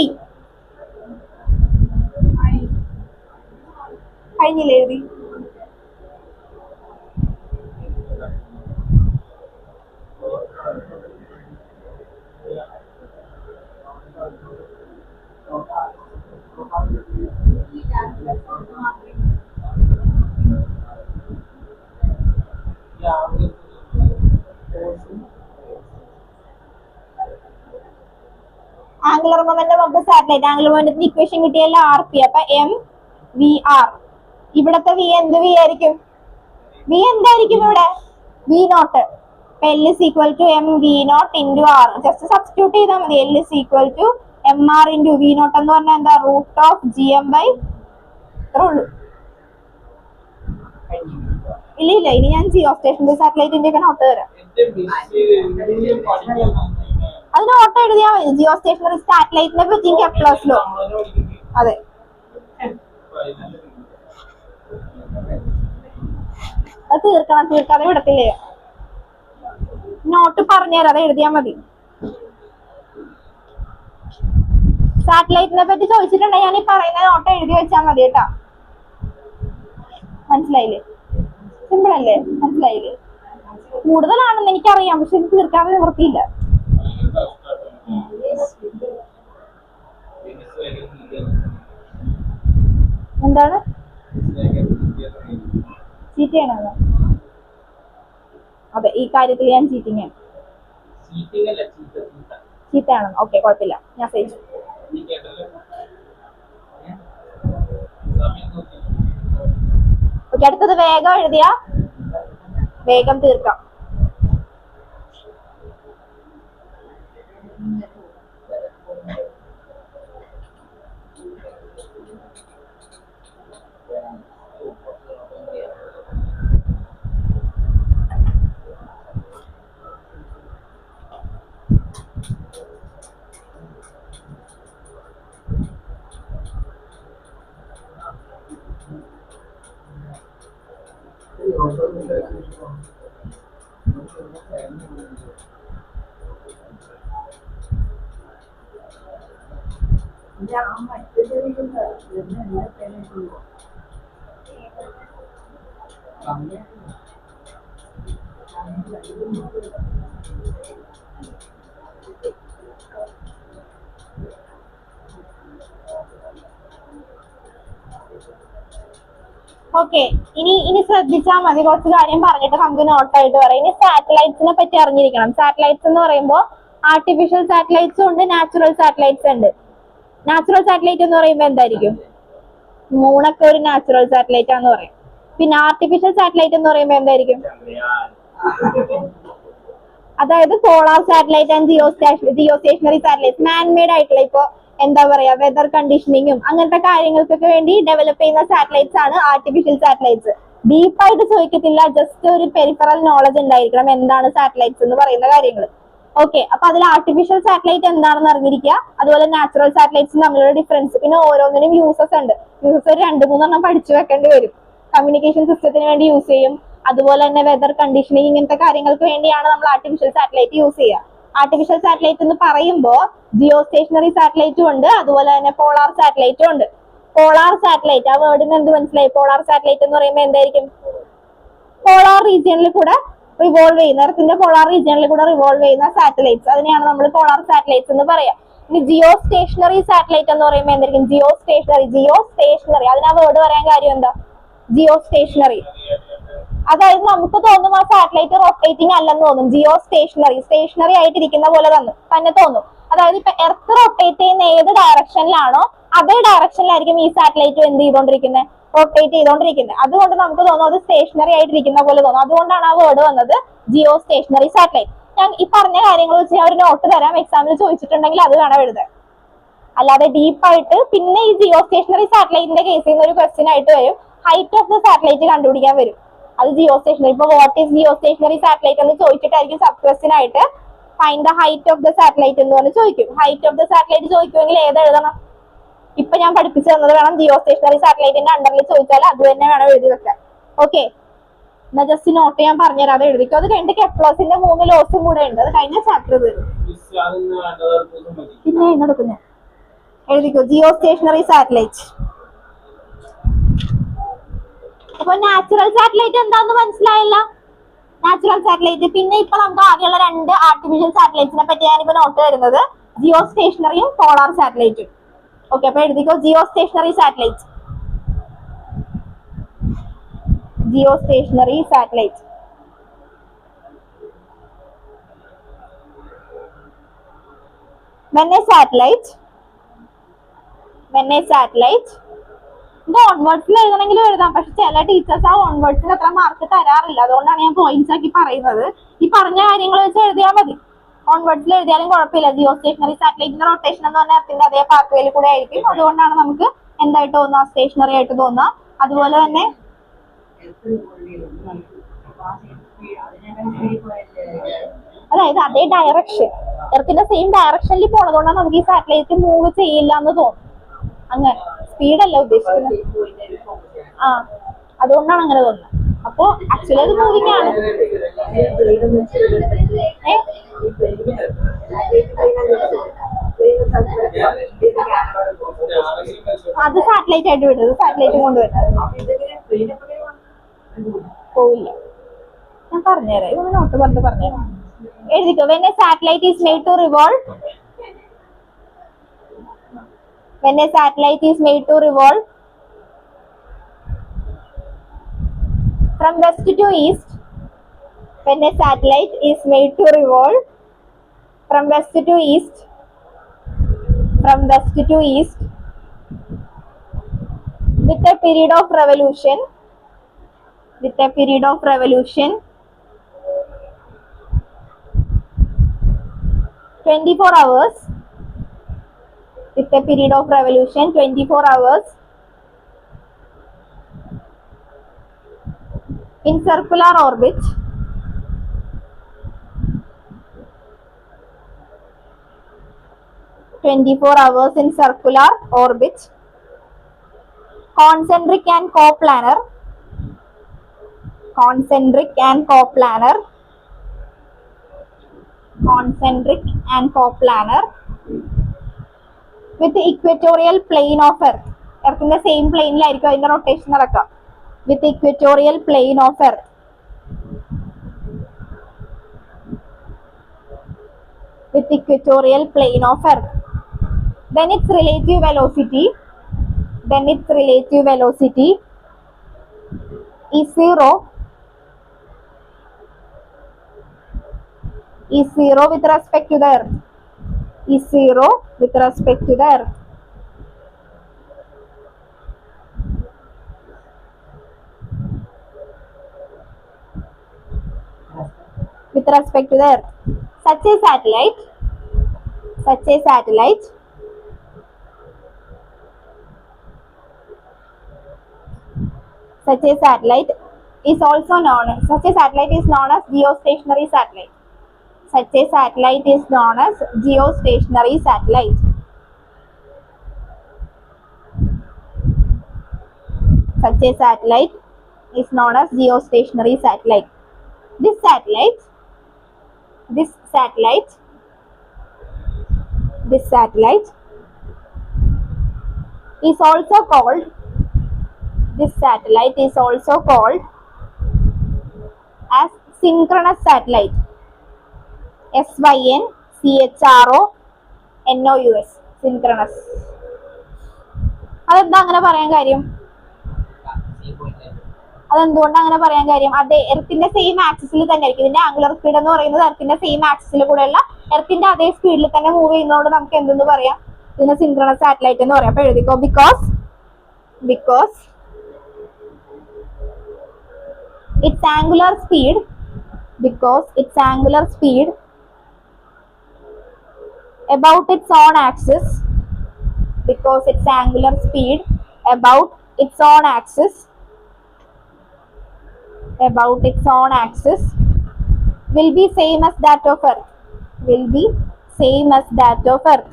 കഴിഞ്ഞില്ലേ എഴുതി? Angular momentum of the satellite. Angular മൊമെന്റത്തിന്റെ ഇക്വേഷൻ കിട്ടിയല്ല RP. അപ്പൊ MVR. ഇവിടത്തെ V എന്ത് V ആയിരിക്കും? V എന്തായിരിക്കും ഇവിടെ? V naught. L is equal to MV naught into R. Just substitute ചെയ്താൽ മതി. L is equal to MR into V naught എന്ന് പറഞ്ഞാൽ എന്താ? Root of GM by rule. ഇല്ല, ഇനി ഞാൻ ജിയോ സ്റ്റേഷൻ സാറ്റലൈറ്റിന്റെ ഒക്കെ നോട്ട് തരാം. അത് നോട്ട് എഴുതിയാൽ മതി. ജിയോ സ്റ്റേഷനറി സാറ്റലൈറ്റിനെ പറ്റി കെപ്ലറിലോ. അതെ, അത് തീർക്കണം. തീർക്കാതെ വിടത്തില്ലേ? നോട്ട് പറഞ്ഞുതരാം, അത് എഴുതിയാൽ മതി. സാറ്റലൈറ്റിനെ പറ്റി ചോദിച്ചിട്ടുണ്ടെങ്കിൽ ഞാൻ ഈ പറയുന്ന നോട്ട് എഴുതി വെച്ചാൽ മതി കേട്ടാ. മനസ്സിലായില്ലേ? സിമ്പിൾ അല്ലേ? മനസ്സിലായില്ലേ? കൂടുതലാണെന്ന് എനിക്കറിയാം, പക്ഷെ ഇത് തീർക്കാതെ നിവൃത്തിയില്ല. എന്താണ് ചീറ്റ് ചെയ്യണത്? അതെ, ഈ കാര്യത്തിൽ ഞാൻ ചീറ്റിംഗ് ചീത്തയാണ്. ഓക്കെ, കുഴപ്പമില്ല, ഞാൻ സഹിച്ചു. ഓക്കെ, അടുത്തത് വേഗം എഴുതിയാ വേഗം തീർക്കാം. ഓക്കെ, ഇനി ശ്രദ്ധിച്ചാൽ മതി. കുറച്ച് കാര്യം പറഞ്ഞിട്ട് നമുക്ക് നോട്ടായിട്ട് പറയാം. ഇനി സാറ്റലൈറ്റ്സിനെ പറ്റി അറിഞ്ഞിരിക്കണം. സാറ്റലൈറ്റ്സ് എന്ന് പറയുമ്പോൾ ആർട്ടിഫിഷ്യൽ സാറ്റലൈറ്റ്സും ഉണ്ട്, നാച്ചുറൽ സാറ്റലൈറ്റ്സ് ഉണ്ട്. നാച്ചുറൽ സാറ്റലൈറ്റ് എന്ന് പറയുമ്പോൾ എന്തായിരിക്കും? മൂണൊക്കെ ഒരു നാച്ചുറൽ സാറ്റലൈറ്റ് ആണെന്ന് പറയും. പിന്നെ ആർട്ടിഫിഷ്യൽ സാറ്റലൈറ്റ് എന്ന് പറയുമ്പോൾ എന്തായിരിക്കും? അതായത് polar satellite and Jio stationery satellite. Man made ആയിട്ടുള്ള ഇപ്പൊ എന്താ പറയാ വെതർ കണ്ടീഷനിങ്ങും അങ്ങനത്തെ കാര്യങ്ങൾക്കൊക്കെ വേണ്ടി ഡെവലപ്പ് ചെയ്യുന്ന സാറ്റലൈറ്റ്സ് ആണ് ആർട്ടിഫിഷ്യൽ സാറ്റലൈറ്റ്സ്. ഡീപ്പായിട്ട് ചോദിക്കത്തില്ല, ജസ്റ്റ് ഒരു പെരിഫറൽ നോളജ് ഉണ്ടായിരിക്കണം എന്താണ് സാറ്റലൈറ്റ്സ് എന്ന് പറയുന്ന കാര്യങ്ങൾ. ഓക്കെ, അപ്പൊ അതിൽ ആർട്ടിഫിഷ്യൽ സാറ്റലൈറ്റ് എന്താണെന്ന് അറിഞ്ഞിരിക്കുക. അതുപോലെ നാച്ചുറൽ സാറ്റലൈറ്റ്സ് തമ്മിലുള്ള ഡിഫറൻസ്, പിന്നെ ഓരോന്നിനും യൂസസ് ഉണ്ട്. യൂസസ് ഒരു 2-3 പഠിച്ചു വെക്കേണ്ടി വരും. കമ്മ്യൂണിക്കേഷൻ സിസ്റ്റത്തിന് വേണ്ടി യൂസ് ചെയ്യും. അതുപോലെ തന്നെ വെതർ കണ്ടീഷനിങ് ഇങ്ങനത്തെ കാര്യങ്ങൾക്ക് വേണ്ടിയാണ് നമ്മൾ ആർട്ടിഫിഷ്യൽ സാറ്റലൈറ്റ് യൂസ് ചെയ്യുക. ആർട്ടിഫിഷ്യൽ സാറ്റലൈറ്റ് എന്ന് പറയുമ്പോൾ ജിയോ സ്റ്റേഷനറി സാറ്റലൈറ്റും ഉണ്ട്, അതുപോലെ തന്നെ പോളാർ സാറ്റലൈറ്റും ഉണ്ട്. പോളാർ സാറ്റലൈറ്റ്, ആ വേർഡിന് എന്ത് മനസ്സിലായി? പോളാർ സാറ്റലൈറ്റ് എന്ന് പറയുമ്പോൾ എന്തായിരിക്കും? പോളാർ റീജിയനിൽ കൂടെ റിവോൾവ് ചെയ്യുന്ന, എർത്തിന്റെ പോളാർ റീജിയനിൽ കൂടെ റിവോൾവ് ചെയ്യുന്ന സാറ്റലൈറ്റ്സ്, അതിനെയാണ് നമ്മൾ പോളാർ സാറ്റലൈറ്റ്സ് എന്ന് പറയാം. ഇനി ജിയോ സ്റ്റേഷനറി സാറ്റലൈറ്റ് എന്ന് പറയുമ്പോൾ എന്തായിരിക്കും? ജിയോ സ്റ്റേഷനറി അതിനാ വേർഡ് പറയാൻ കാര്യം എന്താ? ജിയോ സ്റ്റേഷനറി. അതായത് നമുക്ക് തോന്നും ആ സാറ്റലൈറ്റ് റൊട്ടേറ്റിംഗ് അല്ലെന്ന് തോന്നും. ജിയോ സ്റ്റേഷനറി ആയിട്ടിരിക്കുന്ന പോലെ തന്നെ തോന്നും. അതായത് ഇപ്പൊ എർത്ത് റൊട്ടേറ്റ് ചെയ്യുന്ന ഏത് ഡയറക്ഷനിലാണോ അതേ ഡയറക്ഷനിലായിരിക്കും ഈ സാറ്റലൈറ്റ് എന്ത് ചെയ്തോണ്ടിരിക്കുന്നത്? റൊട്ടേറ്റ് ചെയ്തോണ്ടിരിക്കുന്നത്. അതുകൊണ്ട് നമുക്ക് തോന്നും അത് സ്റ്റേഷനറി ആയിട്ടിരിക്കുന്ന പോലെ തോന്നും. അതുകൊണ്ടാണ് ആ വേർഡ് വന്നത് ജിയോ സ്റ്റേഷനറി സാറ്റലൈറ്റ്. ഞാൻ ഈ പറഞ്ഞ കാര്യങ്ങൾ വെച്ച് ഞാൻ ഒരു നോട്ട് തരാം, എക്സാമിൽ ചോദിച്ചിട്ടുണ്ടെങ്കിൽ അത് വേണം എഴുതാൻ. അല്ലാതെ ഡീപ്പായിട്ട് പിന്നെ ഈ ജിയോ സ്റ്റേഷനറി സാറ്റലൈറ്റിന്റെ കേസിൽ നിന്ന് ഒരു ക്വസ്റ്റ്യൻ ആയിട്ട് വരും, ഹൈറ്റ് ഓഫ് ദ സാറ്റലൈറ്റ് കണ്ടുപിടിക്കാൻ വരും. അത് ജിയോ സ്റ്റേഷനറി. ഇപ്പൊ what is Jio stationery satellite എന്ന് ചോദിച്ചിട്ടായിരിക്കും സബ് ക്വസ്റ്റ്യൻ ആയിട്ട് find the height of the satellite എന്ന് പറഞ്ഞ് ചോദിക്കും. ഹൈറ്റ് ഓഫ് ദ സാറ്റലൈറ്റ് ചോദിക്കുമെങ്കിൽ ഏത് എഴുതണം? ഇപ്പൊ ഞാൻ പഠിപ്പിച്ചു തന്നത് വേണം ജിയോ സ്റ്റേഷനറി സാറ്റലൈറ്റിന്റെ അണ്ടറിൽ ചോദിച്ചാൽ അത് തന്നെ വേണം എഴുതി വെക്കാൻ. ഓക്കെ, എന്നാ ജസ്റ്റ് നോട്ട് ഞാൻ പറഞ്ഞുതരാം, അത് എഴുതിക്കോ. അത് കഴിഞ്ഞിട്ട് കെപ്ലറിന്റെ 3 ലോസും കൂടെ ഉണ്ട്, അത് കഴിഞ്ഞ ചാപ്റ്റർ വരും. പിന്നെ എന്നെടുക്കുന്നേ എഴുതിക്കോ, ജിയോ സ്റ്റേഷനറി സാറ്റലൈറ്റ്. അപ്പൊ നാച്ചുറൽ സാറ്റലൈറ്റ് എന്താന്ന് മനസ്സിലായില്ല? Natural satellite. പിന്നെ ഇപ്പൊ നമുക്ക് ആകെയുള്ള 2 ആർട്ടിഫിഷ്യൽ സാറ്റലൈറ്റ്സിനെ പറ്റി ഞാനിപ്പോ നോട്ട് വരുന്നത് ജിയോ സ്റ്റേഷനറിയും പോളാർ സാറ്റലൈറ്റും. ഓക്കെ, അപ്പൊ എഴുതിക്കോ geo stationery satellite. Geo stationery satellite. When a satellite ഇത് ഓൺവേർഡ്സിൽ എഴുതണമെങ്കിലും എഴുതാം, പക്ഷെ ചില ടീച്ചേഴ്സ് ആ ഓൺവേർഡ്സിന് അത്ര മാർക്ക് തരാറില്ല. അതുകൊണ്ടാണ് ഞാൻ പോയിന്റ്സ് ആക്കി പറയുന്നത്. ഈ പറഞ്ഞ കാര്യങ്ങൾ വെച്ച് എഴുതിയാൽ മതി. ഓൺവേർഡ്സിൽ എഴുതിയാലും കുഴപ്പമില്ല. ജിയോ സ്റ്റേഷനറി സാറ്റലൈറ്റിന്റെ റൊട്ടേഷൻ എന്ന് പറഞ്ഞാൽ എർത്തിന്റെ അതേ പാത്വേയിൽ കൂടെ ആയിരിക്കും. അതുകൊണ്ടാണ് നമുക്ക് എന്തായിട്ട് തോന്നുക? സ്റ്റേഷനറി ആയിട്ട് തോന്നുക. അതുപോലെ തന്നെ അതായത് അതേ ഡയറക്ഷൻ, എർത്തിന്റെ സെയിം ഡയറക്ഷനിൽ പോണതുകൊണ്ടാണ് നമുക്ക് ഈ സാറ്റലൈറ്റ് മൂവ് ചെയ്യില്ല എന്ന് തോന്നും. അങ്ങനെ സ്പീഡല്ല ഉദ്ദേശിക്കുന്നത്. അതുകൊണ്ടാണ് അങ്ങനെ തോന്നുന്നത്. അപ്പൊ ആക്ച്വലി അത് മൂവിങ് ആണ്. അത് സാറ്റലൈറ്റ് ആയിട്ട് വിടുന്നത്, സാറ്റലൈറ്റ് കൊണ്ടുവരുന്നത് പോവില്ല. ഞാൻ പറഞ്ഞുതരാം, ഇതൊന്ന് നോട്ട് പറഞ്ഞുതരാം. എഴുതിക്കോ. When a satellite is made to revolve from west to east, when a satellite is made to revolve from west to east with a period of revolution 24 hours, with a period of revolution 24 hours in circular orbit, concentric and coplanar with the equatorial plane of earth. എർത്തിന്റെ same പ്ലെയിനിലായിരിക്കും അതിന്റെ rotation നടക്കുക. with the equatorial plane of earth. Then its relative velocity is zero with respect to the earth. Is zero with respect to the earth. With respect to the earth. Such a satellite is also known as, such a satellite is known as geostationary satellite. Such a satellite is known as geostationary satellite. Such a satellite is known as geostationary satellite. This satellite is also called as synchronous satellite. SYNCHRONOUS. synchronous. അതെന്താ അങ്ങനെ പറയാൻ കാര്യം? അതെന്തുകൊണ്ട് അങ്ങനെ പറയാൻ കാര്യം? അതെ, എർത്തിന്റെ same ആക്സിസിൽ തന്നെ ആയിരിക്കും. ഇതിന്റെ ആംഗുലർ സ്പീഡ് എന്ന് പറയുന്നത് എർത്തിന്റെ സെയിം ആക്സിസിൽ കൂടെയുള്ള എർത്തിന്റെ അതേ സ്പീഡിൽ തന്നെ മൂവ് ചെയ്യുന്നതുകൊണ്ട് നമുക്ക് എന്തെന്ന് പറയാം? ഇതിനെ സിൻക്രണസ് സാറ്റലൈറ്റ് എന്ന് പറയാം. അപ്പൊ എഴുതിക്കോ, because its angular speed about its own axis will be same as that of earth.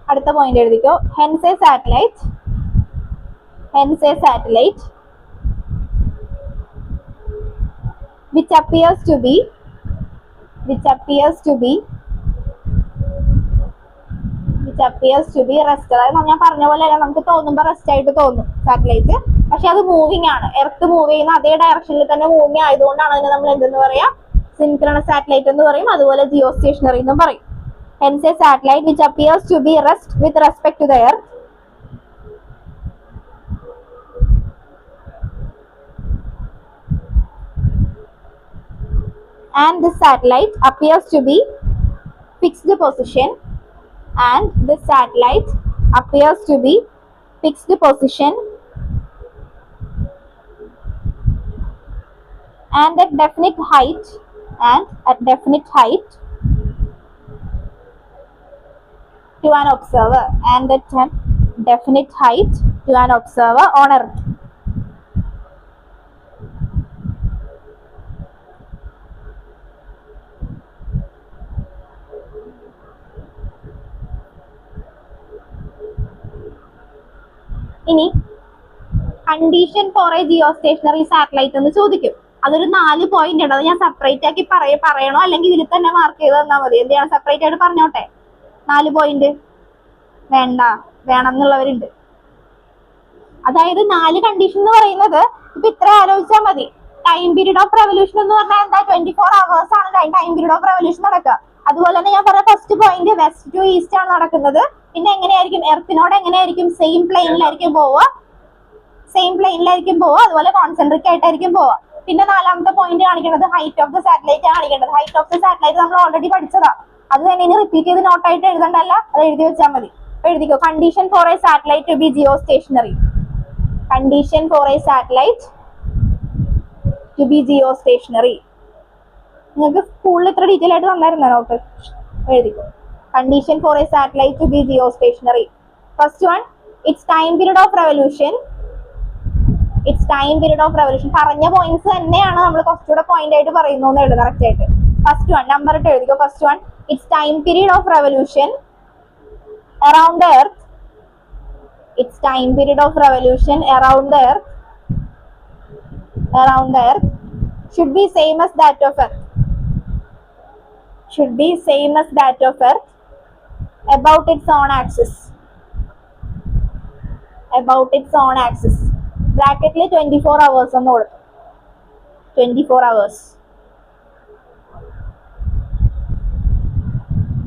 അടുത്ത പോയിന്റ് എഴുതിക്കോ. hence a satellite which appears to be rest. അതായത് ഞാൻ പറഞ്ഞ പോലെ അല്ല, നമുക്ക് തോന്നുമ്പോൾ റെസ്റ്റ് ആയിട്ട് തോന്നും സാറ്റലൈറ്റ്, പക്ഷെ അത് മൂവിങ് ആണ്. എർത്ത് മൂവ് ചെയ്യുന്ന അതേ ഡയറക്ഷനിൽ തന്നെ മൂവിങ് ആയതുകൊണ്ടാണ് അതിനെ നമ്മൾ എന്തെന്ന് പറയാം? സിൻക്രണസ് സാറ്റലൈറ്റ് എന്ന് പറയും. അതുപോലെ ജിയോ സ്റ്റേഷനറി എന്നും പറയും. Hence a satellite which appears to be rest with respect to the earth and this satellite appears to be fixed position and at definite height to an observer on earth. ഇനി condition for A geostationary satellite എന്ന് ചോദിക്കും. അതൊരു 4 point ഉണ്ട്. അത് ഞാൻ separate ആക്കി പറയണോ അല്ലെങ്കിൽ ഇതിൽ തന്നെ മാർക്ക് ചെയ്ത് തന്നാൽ മതി? എന്ത് ചെയ്യണം? സെപ്പറേറ്റ് ആയിട്ട് പറഞ്ഞോട്ടെ. 4 പോയിന്റ് വേണം എന്നുള്ളവരുണ്ട്. അതായത് 4 കണ്ടീഷൻ എന്ന് പറയുന്നത് ഇപ്പൊ ഇത്ര ആലോചിച്ചാൽ മതി. ടൈം പീരീഡ് ഓഫ് റെവല്യൂഷൻ എന്ന് പറഞ്ഞാൽ എന്താ? 24 hours ആണ് ടൈം പീരീഡ് ഓഫ് റെവല്യൂഷൻ നടക്കുക. അതുപോലെ തന്നെ ഞാൻ പറഞ്ഞ first point west to east ആണ് നടക്കുന്നത്. പിന്നെ എങ്ങനെയായിരിക്കും? എർത്തിനോട് എങ്ങനെയായിരിക്കും? സെയിം പ്ലെയിനിലായിരിക്കും പോവുക. അതുപോലെ കോൺസെൻട്രിക് ആയിട്ടായിരിക്കും പോവുക. പിന്നെ 4ാമത്തെ പോയിന്റ് കാണിക്കേണ്ടത് ഹൈറ്റ് ഓഫ് ദ സാറ്റലൈറ്റ് കാണിക്കേണ്ടത്. ഹൈറ്റ് ഓഫ് ദ സാറ്റലൈറ്റ് നമ്മൾ ഓൾറെഡി പഠിച്ചതാ. അത് തന്നെ ഇനി റിപ്പീറ്റ് ചെയ്ത് നോട്ടായിട്ട് എഴുതണ്ടല്ല, അത് എഴുതി വെച്ചാൽ മതി. എഴുതിക്കോ. Condition for a satellite to be geo stationary. നിങ്ങൾക്ക് സ്കൂളിൽ ഇത്ര ഡീറ്റെയിൽ ആയിട്ട് തന്നായിരുന്നോ നോട്ട്? എഴുതിക്കോ. Condition for a satellite to be geo stationary. First one, it's time period of revolution. പറഞ്ഞ പോയിന്റ്സ് തന്നെയാണ് നമ്മൾ കുറച്ചുകൂടെ പോയിന്റ് ആയിട്ട് പറയുന്നു എന്ന് എഴുതുക കറക്റ്റ് ആയിട്ട്. ഫസ്റ്റ് വൺ നമ്പർ ഇട്ട് എഴുതിക്കോ. First one, it's time period of revolution around the earth should be same as that of earth about its own axis. ബ്രാക്കറ്റിൽ 24 hours എന്ന് കൊടുത്തു. 24 hours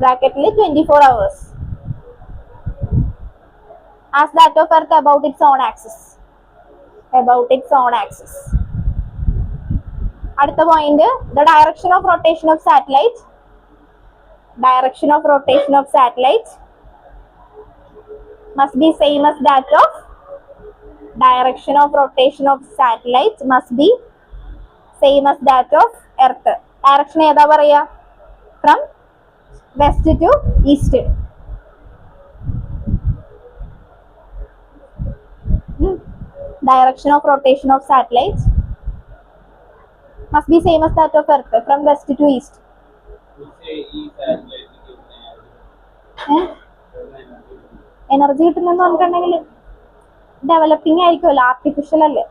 ബ്രാക്കറ്റിൽ 24 hours. As that of Earth about its own axis. About its own axis. അടുത്ത point, the direction of rotation of satellite. Direction of rotation of satellite must be same as that of. Direction of rotation of satellite must be same as that of Earth. Direction ഏതാ പറയാ? From west to east. Direction of rotation of satellite must be same as that of Earth, from west to east. Energy കിട്ടുന്നെന്ന് പറഞ്ഞിട്ടുണ്ടെങ്കിൽ developing ആയിരിക്കുമല്ലോ, artificial അല്ലേ,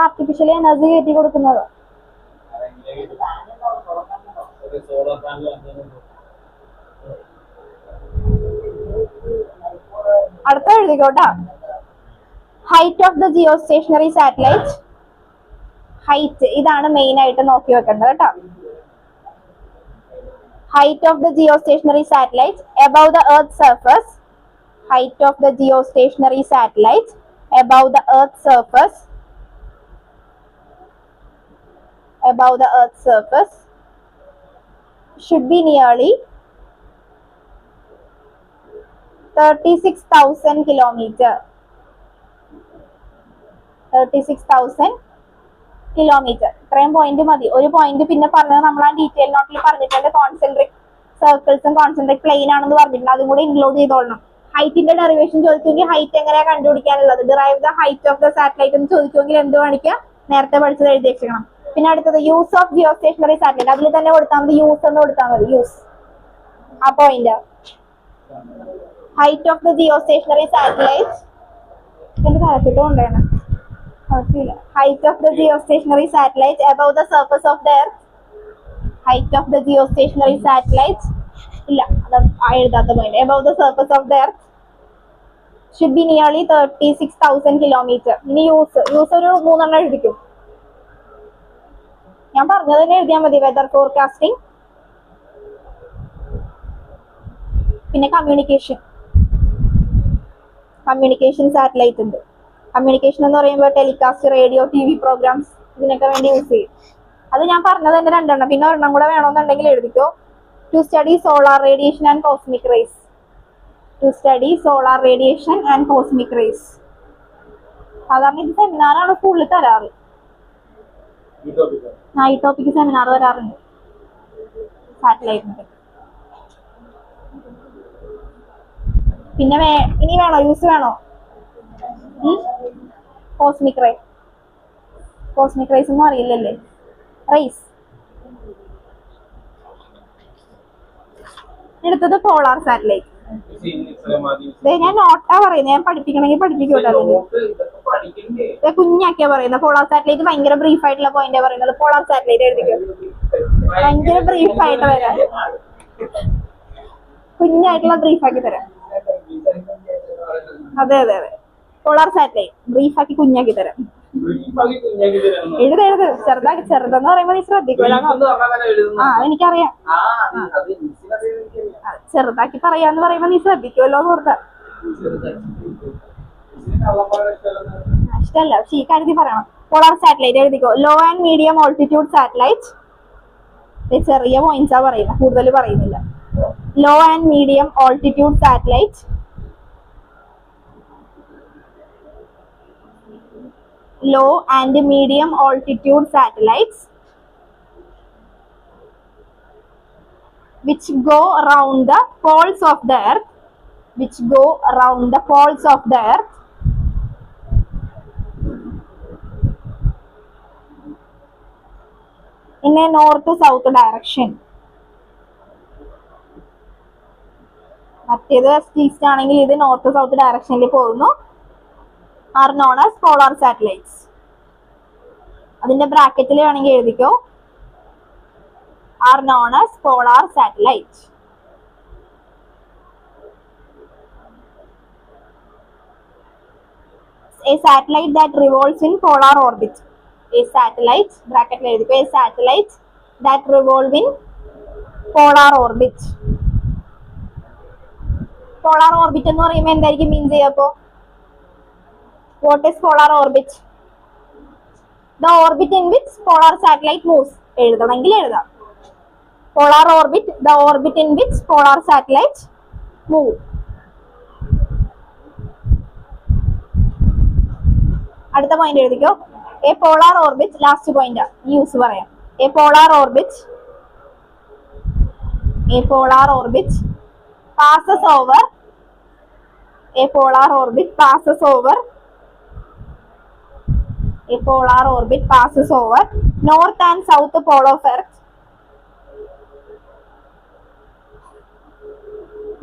artificial energy കയറ്റി കൊടുക്കുന്നത്. അടുത്ത എഴുതിക്കോട്ടാ. Height of the Jio stationery satellite. Height ഇതാണ് main ആയിട്ട് നോക്കി വെക്കേണ്ടത് കേട്ടോ. Height of the geostationary satellite above the Earth's surface. Height of the geostationary satellite above the Earth's surface. Above the Earth's surface should be nearly 36,000 kilometer. 36,000 kilometre. ഇത്രയും point മതി. ഒരു point പിന്നെ പറഞ്ഞത് നമ്മൾ ആ ഡീറ്റെയിൽ നോട്ടിൽ പറഞ്ഞിട്ടുണ്ട്, കോൺസെൻട്രിക് സർക്കിൾസും കോൺസെൻട്രിക് പ്ലെയിൻ ആണെന്ന് പറഞ്ഞിട്ടുണ്ട്, അതും കൂടി ഇൻക്ലൂഡ് ചെയ്തോളണം. ഹൈറ്റിന്റെ ഡെറിവേഷൻ ചോദിക്കുമെങ്കിൽ ഹൈറ്റ് എങ്ങനെയാ കണ്ടുപിടിക്കാനുള്ളത്, derive the height of the satellite എന്ന് ചോദിക്കുമെങ്കിൽ എന്ത് കാണിക്കാം, നേരത്തെ പഠിച്ചത് എഴുതി വെക്കണം. പിന്നെ അടുത്തത് use of Jio stationery satellite, അതിൽ തന്നെ കൊടുത്താൽ മതി, യൂസ് എന്ന് കൊടുത്താൽ മതി, യൂസ്. ആ point height of the Jio stationery satellite എന്റെ തലത്തിട്ട് കൊണ്ടുവരണം. Height of the geostationary satellite above the surface of the Earth. Height of the geostationary satellite ഇല്ല, അത് എഴുതാത്ത point. Above the surface of the Earth should be nearly 36,000 kilometer. ഇനി use ഒരു 3 എഴുതിക്കും. ഞാൻ പറഞ്ഞത് തന്നെ എഴുതിയാൽ മതി. വെദർ ഫോർകാസ്റ്റിംഗ്, പിന്നെ കമ്മ്യൂണിക്കേഷൻ സാറ്റലൈറ്റ് ഉണ്ട്. കമ്മ്യൂണിക്കേഷൻ എന്ന് പറയുമ്പോൾ ടെലികാസ്റ്റ്, റേഡിയോ, TV പ്രോഗ്രാംസ്, ഇതിനൊക്കെ വേണ്ടി യൂസ് ചെയ്യും. അത് ഞാൻ പറഞ്ഞത് തന്നെ 2 പിന്നെ ഒരെണ്ണം കൂടെ വേണമെന്നുണ്ടെങ്കിൽ എഴുതിക്കോ. To study solar radiation and cosmic rays. To study solar radiation and cosmic rays. സാധാരണ ഇത് സെമിനാറാണ് സ്കൂളിൽ തരാറ്. ഈ ടോപ്പിക്ക് സെമിനാർ വരാറുണ്ട് സാറ്റലൈറ്റിന്റെ. പിന്നെ ഇനി വേണോ, യൂസ് വേണോ? കോസ്മിക് റേസ് ഒന്നും അറിയില്ലല്ലേ? റേസ്. എടുത്തത് പോളാർ സാറ്റലൈറ്റ്. ഞാൻ നോട്ടാ പറയുന്നത്, ഞാൻ പഠിപ്പിക്കണമെങ്കിൽ പഠിപ്പിക്കൂട്ടോ. കുഞ്ഞാക്കിയാ പറയുന്നത്. പോളാർ സാറ്റലൈറ്റ് ഭയങ്കര ബ്രീഫ് ആയിട്ടുള്ള പോയിന്റാ പറയുന്നത്. പോളാർ സാറ്റലൈറ്റ് എഴുതിക്കോ, ഭയങ്കര ബ്രീഫ് ആയിട്ട് വരാം, കുഞ്ഞായിട്ടുള്ള ബ്രീഫ് ആക്കി തരാം. അതെ അതെ അതെ, പോളാർ സാറ്റലൈറ്റ് ബ്രീഫ് ആക്കി കുഞ്ഞാക്കി തരാം. എഴുത് ചെറുതെന്ന് പറയുമ്പോ നീ ശ്രദ്ധിക്കൂല. എനിക്കറിയാം, ചെറുതാക്കി പറയാന്ന് പറയുമ്പോ നീ ശ്രദ്ധിക്കുമല്ലോ എന്ന് ഓർത്താ. ഇഷ്ടല്ല, പക്ഷെ ഈ കാര്യത്തിൽ പറയണം. പോളാർ സാറ്റലൈറ്റ് എഴുതിക്കോ. Low and medium altitude satellite. ചെറിയ പോയിന്റ്സാ പറയുന്നത്, കൂടുതൽ പറയുന്നില്ല. Low and medium altitude satellite. Low and medium altitude satellites which go around the poles of the Earth, in a north-south direction. മറ്റേത് വെസ്റ്റ് ഈസ്റ്റ് ആണെങ്കിൽ ഇത് north south ഡയറക്ഷനിൽ പോകുന്നു. are known as polar satellites. അതിന്റെ ബ്രാക്കറ്റിൽ വേണമെങ്കിൽ എഴുതിക്കോ, are known as polar satellites. A satellite that revolves in polar orbit. A satellite, ബ്രാക്കറ്റിൽ എഴുതിക്കോ, a satellite that revolve in polar orbit. Polar orbit എന്ന് പറയുമ്പോൾ എന്തായിരിക്കും മീൻ ചെയ്യുക? അപ്പോ what is polar orbit? The orbit in which polar satellite moves. എഴുതണമെങ്കിൽ എഴുതാം. Polar orbit, the orbit in which polar satellite move. അടുത്ത പോയിന്റ് എഴുതിക്കോ. A polar orbit, last point use പറയാം. A polar orbit, a polar orbit passes over, a polar orbit passes over, a polar orbit passes over north and south pole of earth,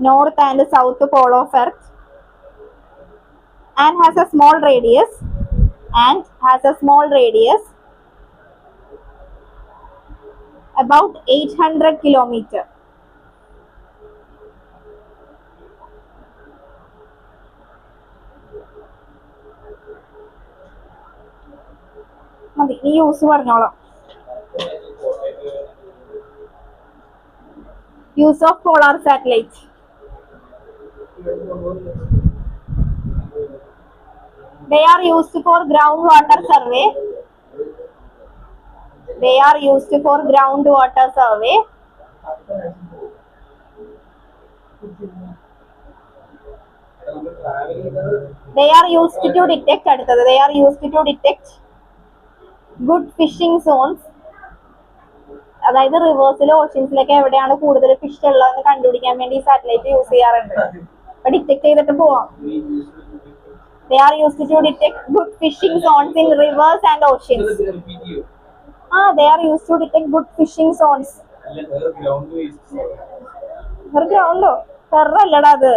north and south pole of earth, and has a small radius, and has a small radius about 800 kilometers. മതി, ഈ use പറഞ്ഞോളാം. Use of polar satellite. They are used for groundwater survey. They are used for groundwater survey. They are used to detect, അടുത്തത്, they are used to detect good fishing zones. അതായത് റിവേഴ്സിലോ ഓഷ്യൻസിലൊക്കെ എവിടെയാണ് കൂടുതൽ fish ഉള്ളതെന്ന് കണ്ടുപിടിക്കാൻ വേണ്ടി satellite use ചെയ്യാറുണ്ട്. അപ്പൊ detect ചെയ്തിട്ട് പോവാം. They are used to detect good fishing zones in rivers and oceans. They are used to detect good fishing zones. ഗ്രൗണ്ടോ കറല്ലടാ അത്.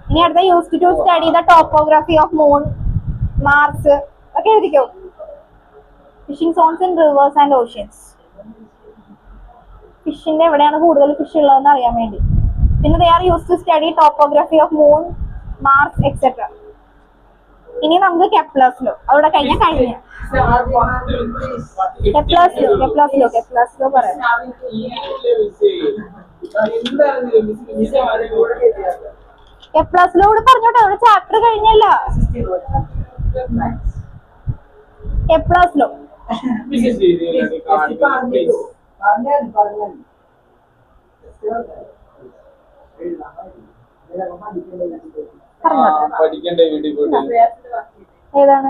ഇനി അടുത്ത used to study the topography of moon, Mars ഒക്കെ എഴുതിക്കോ. Fishing zones in rivers and oceans. ഫിഷിന്റെ എവിടെയാണ് കൂടുതൽ fish ഉള്ളതെന്ന് അറിയാൻ വേണ്ടി. പിന്നെ they are used to study topography of moon, Mars etcetera. ഇനി നമുക്ക് കെപ്ലർസ് ലോ, അവിടെ കഴിഞ്ഞ കെപ്ലർസ് ലോ പറയാം. കെപ്ലർസ് ലോ ഇവിടെ പറഞ്ഞോട്ടെ, അവിടെ ചാപ്റ്റർ കഴിഞ്ഞല്ല. കെപ്ലർസ് ലോ ഏതാണ്?